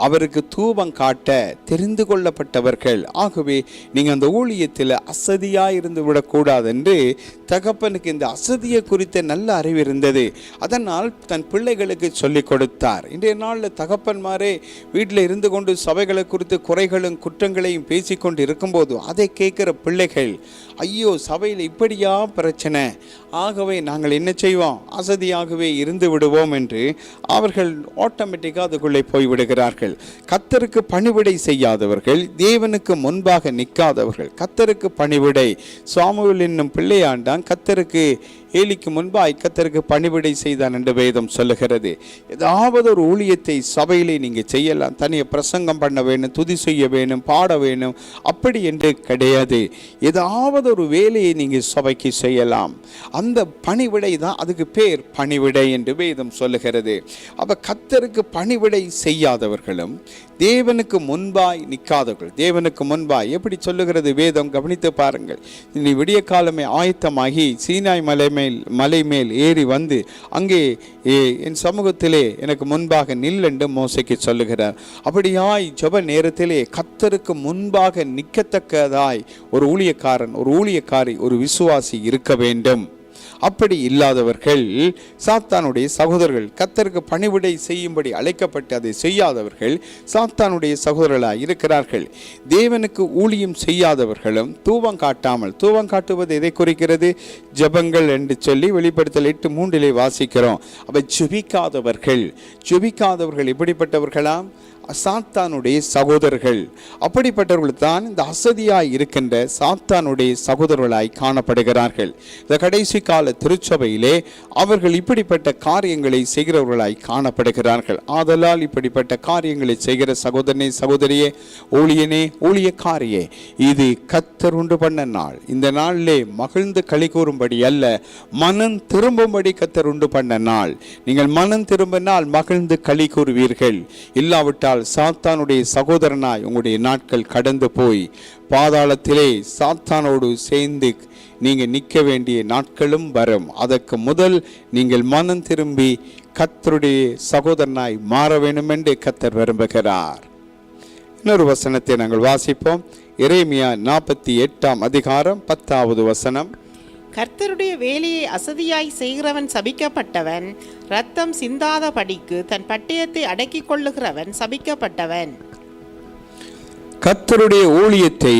A: அவருக்கு தூபம் காட்ட தெரிந்து கொள்ளப்பட்டவர்கள். ஆகவே நீங்கள் அந்த ஊழியத்தில் அசதியாக இருந்து விடக்கூடாது என்று தகப்பனுக்கு இந்த அசதியை குறித்த நல்ல அறிவு இருந்தது. அதனால் தன் பிள்ளைகளுக்கு சொல்லிக் கொடுத்தார். இன்றைய நாளில் தகப்பன்மாரே வீட்டில் இருந்து கொண்டு சபைகளை குறித்து குறைகளும் குற்றங்களையும் பேசிக்கொண்டு இருக்கும்போது அதை கேட்குற பிள்ளைகள், ஐயோ சபையில் இப்படியா பிரச்சனை, ஆகவே நாங்கள் என்ன செய்வோம், அசதியாகவே இருந்து விடுவோம் என்று அவர்கள் ஆட்டோமேட்டிக்காக அதுக்குள்ளே போய்விடுகிறார்கள். கர்த்தருக்கு பணிவிடை செய்யாதவர்கள், தேவனுக்கு முன்பாக நிற்காதவர்கள். கர்த்தருக்கு பணிவிடை, சாமுவேல் என்னும் பிள்ளையாண்டான் கர்த்தருக்கு, ஏலிக்கு முன்பாய் கர்த்தருக்கு பணிவிடை செய்தான் என்று வேதம் சொல்லுகிறது. ஏதாவது ஒரு ஊழியத்தை சபையிலே நீங்கள் செய்யலாம். தனியாக பிரசங்கம் பண்ண வேணும், துதி செய்ய வேணும், பாட வேணும், அப்படி என்று கிடையாது. ஏதாவது ஒரு வேலையை நீங்கள் சபைக்கு செய்யலாம். அந்த பணிவிடை தான், அதுக்கு பேர் பணிவிடை என்று வேதம் சொல்லுகிறது. அப்போ கர்த்தருக்கு பணிவிடை செய்யாதவர்களும் தேவனுக்கு முன்பாய் நிற்காதவர்கள். தேவனுக்கு முன்பாய் எப்படி சொல்லுகிறது வேதம், கவனித்து பாருங்கள். இனி விடிய காலமே ஆயத்தமாகி சீனாய் மலை மலை மேல் ஏறி வந்து அங்கே என் சமூகத்திலே எனக்கு முன்பாக நில் என்று மோசைக்கு சொல்லுகிறார். அப்படியாய் ஜெப நேரத்திலே கர்த்தருக்கு முன்பாக நிற்கத்தக்கதாய் ஒரு ஊழியக்காரன், ஒரு ஊழியக்காரி, ஒரு விசுவாசி இருக்க வேண்டும். அப்படி இல்லாதவர்கள் சாத்தானுடைய சகோதரர்கள். கர்த்தருக்கு பணிவிடை செய்யும்படி அழைக்கப்பட்டு அதை செய்யாதவர்கள் சாத்தானுடைய சகோதரர்களாய் இருக்கிறார்கள். தேவனுக்கு ஊழியம் செய்யாதவர்களும் தூவம் காட்டாமல், தூவம் காட்டுவது எதை குறிக்கிறது? ஜெபங்கள் என்று சொல்லி வெளிப்படுத்தல் 8:3 வாசிக்கிறோம். அப்ப ஜெபிக்காதவர்கள் எப்படிப்பட்டவர்களாம்? சாத்தானுடைய சகோதரர்கள். அப்படிப்பட்டவர்கள் தான் இந்த அசதியாய் இருக்கின்ற சாத்தானுடைய சகோதரர்களாய் காணப்படுகிறார்கள். இந்த கடைசி கால திருச்சபையிலே அவர்கள் இப்படிப்பட்ட காரியங்களை செய்கிறவர்களாய் காணப்படுகிறார்கள். ஆதலால் இப்படிப்பட்ட காரியங்களை செய்கிற சகோதரனே, சகோதரியே, ஊழியனே, ஊழியக்காரியே, இது கர்த்தர் உண்டு பண்ண நாள். இந்த நாளிலே மகிழ்ந்து களி கூறும்படி அல்ல, மனம் திரும்பும்படி கர்த்தர் உண்டு பண்ண நாள். நீங்கள் மனம் திரும்பினால் மகிழ்ந்து களி கூறுவீர்கள். இல்லாவிட்டால் சாத்தானுடைய சகோதரனாய் உங்களுடைய நாட்கள் கடந்து போய் பாதாளத்திலே சாத்தானோடு சேர்ந்து நீங்க நிற்க வேண்டிய நாட்களும் வரும். அதற்கு முதல் நீங்கள் மனம் திரும்பி கர்த்தருடைய சகோதரனாய் மாற வேண்டும் என்று கர்த்தர் விரும்புகிறார். இன்னொரு வசனத்தை நாங்கள் வாசிப்போம். எரேமியா 48:10.
B: கர்த்தருடைய வேலையை அசதியாய் செய்கிறவன் சபிக்கப்பட்டவன், இரத்தம் சிந்தாத படிக்கு தன் பட்டயத்தை அடக்கிக் கொள்ளுகிறவன் சபிக்கப்பட்டவன்.
A: கர்த்தருடைய ஊழியத்தை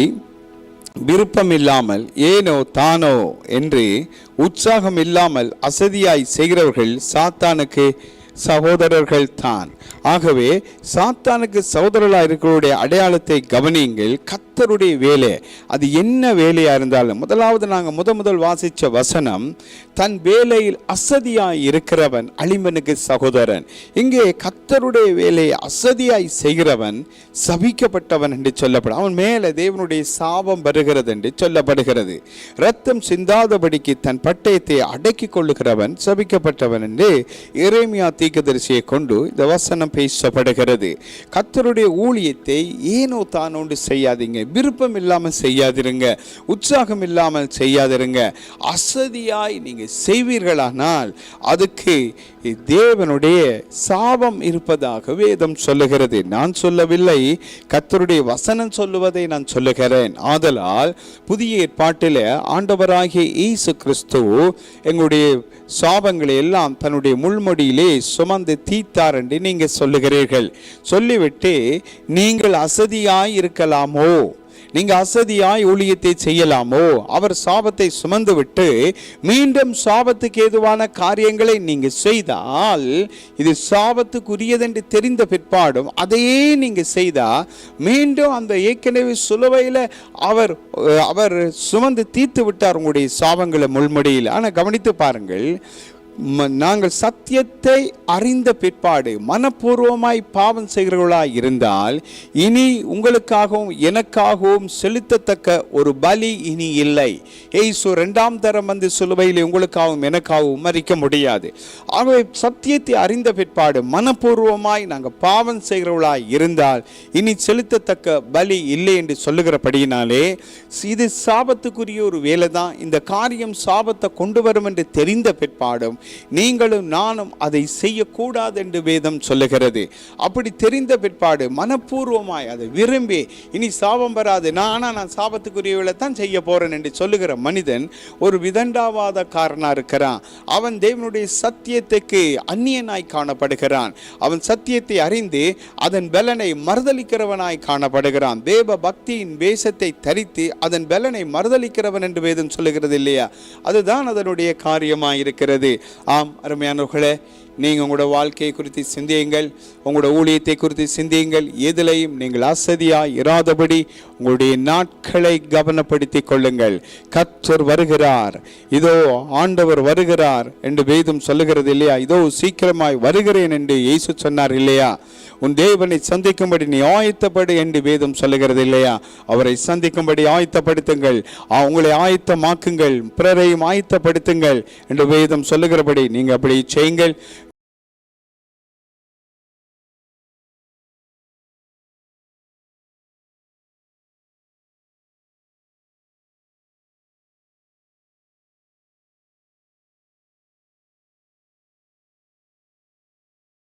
A: விருப்பம் இல்லாமல், ஏனோ தானோ என்று உற்சாகம் இல்லாமல் அசதியாய் செய்கிறவர்கள் சாத்தானுக்கு சகோதரர்கள் தான். ஆகவே சாத்தானுக்கு சகோதரர்களாக இருக்கிறவருடைய அடையாளத்தை கவனியுங்கள். கர்த்தருடைய வேலை அது என்ன வேலையா இருந்தாலும், முதலாவது நாங்கள் முதல் வாசித்த வசனம், தன் வேலையில் அசதியாய் இருக்கிறவன் அழிம்பனுக்கு சகோதரன். இங்கே கர்த்தருடைய வேலையை அசதியாய் செய்கிறவன் சபிக்கப்பட்டவன் என்று சொல்லப்படும். அவன் மேலே தேவனுடைய சாபம் வருகிறது என்று சொல்லப்படுகிறது. இரத்தம் சிந்தாதபடிக்கு தன் பட்டயத்தை அடக்கி கொள்ளுகிறவன் சபிக்கப்பட்டவன் என்று எரேமியா தீர்க்கதரிசியை கொண்டு இந்த வசனம் பேசப்படுகிறது. கர்த்தருடைய ஊழியத்தை ஏனோ தானோண்டு செய்யாதீங்க, விருப்பம் இல்லாமல் செய்யாதிருங்க, உற்சாகம் இல்லாமல் செய்யாதிருங்க. அசதியாய் நீங்க செய்வீர்களானால் அதுக்கு தேவனுடைய சாபம் இருப்பதாக வேதம் சொல்லுகிறது. நான் சொல்லவில்லை, கர்த்தருடைய வசனம் சொல்லுவதை நான் சொல்லுகிறேன். ஆதலால் புதிய ஏற்பாட்டில் ஆண்டவராகிய இயேசு கிறிஸ்து எங்களுடைய சாபங்களை எல்லாம் தன்னுடைய முள்முடியிலே சுமந்து தீர்த்தார் என்று நீங்க சொல்லுகிறீர்கள். சொல்லிவிட்டு நீங்கள் அசதியாய் இருக்கலாமோ, நீங்க அசதியாய் ஊழியத்தை செய்யலாமோ? அவர் சாபத்தை சுமந்து விட்டு மீண்டும் சாபத்துக்கு ஏதுவான காரியங்களை நீங்க செய்தால், இது சாபத்துக்குரியதென்று தெரிந்த பிற்பாடும் அதையே நீங்க செய்தா மீண்டும் அந்த ஏற்கனவே சிலுவையில் அவர் சுமந்து தீர்த்து விட்டார் உங்களுடைய சாபங்களை முள்முடியில். ஆனால் கவனித்து பாருங்கள், நாங்கள் சத்தியத்தை அறிந்த பிற்பாடு மனப்பூர்வமாய் பாவம் செய்கிறவர்களாய் இருந்தால் இனி உங்களுக்காகவும் எனக்காகவும் செலுத்தத்தக்க ஒரு பலி இனி இல்லை. இயேசு 2ஆம் தரம் வந்து சிலுவையில் உங்களுக்காகவும் எனக்காகவும் மரிக்க முடியாது. ஆகவே சத்தியத்தை அறிந்த பிற்பாடு மனப்பூர்வமாய் நாங்கள் பாவம் செய்கிறவர்களாய் இருந்தால் இனி செலுத்தத்தக்க பலி இல்லை என்று சொல்லுகிறபடியினாலே இது சாபத்துக்குரிய ஒரு வேலை தான். இந்த காரியம் சாபத்தை கொண்டு வரும் என்று தெரிந்த பிற்பாடும் நீங்களும் நானும் அதை செய்யக்கூடாது என்று வேதம் சொல்லுகிறது. அப்படி தெரிந்த பிற்பாடு மனப்பூர்வமாய் அதை விரும்பி இனி சாபம் வராது, நான் சாபத்துக்குரியவளை தான் செய்ய போறேன் என்று சொல்லுகிற மனிதன் ஒரு விதண்டாவாதக்காரனா இருக்கிறான். அவன் தேவனுடைய சத்தியத்துக்கு அந்நியனாய் காணப்படுகிறான். அவன் சத்தியத்தை அறிந்து அதன் பலனை மறுதலிக்கிறவனாய் காணப்படுகிறான். தேவ பக்தியின் வேஷத்தை தரித்து அதன் பலனை மறுதலிக்கிறவன் என்று வேதம் சொல்லுகிறது இல்லையா? அதுதான் அதனுடைய காரியமாய் இருக்கிறது. ஆம் அருமையானவர்களே, நீங்கள் உங்களோட வாழ்க்கையை குறித்து சிந்தியுங்கள், உங்களோட ஊழியத்தை குறித்து சிந்தியுங்கள். எதிலையும் நீங்கள் அசதியாய் இராதபடி உங்களுடைய நாட்களை கவனப்படுத்திக் கொள்ளுங்கள். கர்த்தர் வருகிறார், இதோ ஆண்டவர் வருகிறார் என்று வேதம் சொல்லுகிறது இல்லையா? இதோ சீக்கிரமாய் வருகிறேன் என்று இயேசு சொன்னார் இல்லையா? உன் தேவனை சந்திக்கும்படி நீ ஆயத்தப்படு என்று வேதம் சொல்லுகிறது இல்லையா? அவரை சந்திக்கும்படி ஆயத்தப்படுத்துங்கள், உங்களை ஆயத்தமாக்குங்கள், பிறரையும் ஆயத்தப்படுத்துங்கள் என்று வேதம் சொல்லுகிறபடி நீங்கள் அப்படி செய்யுங்கள்.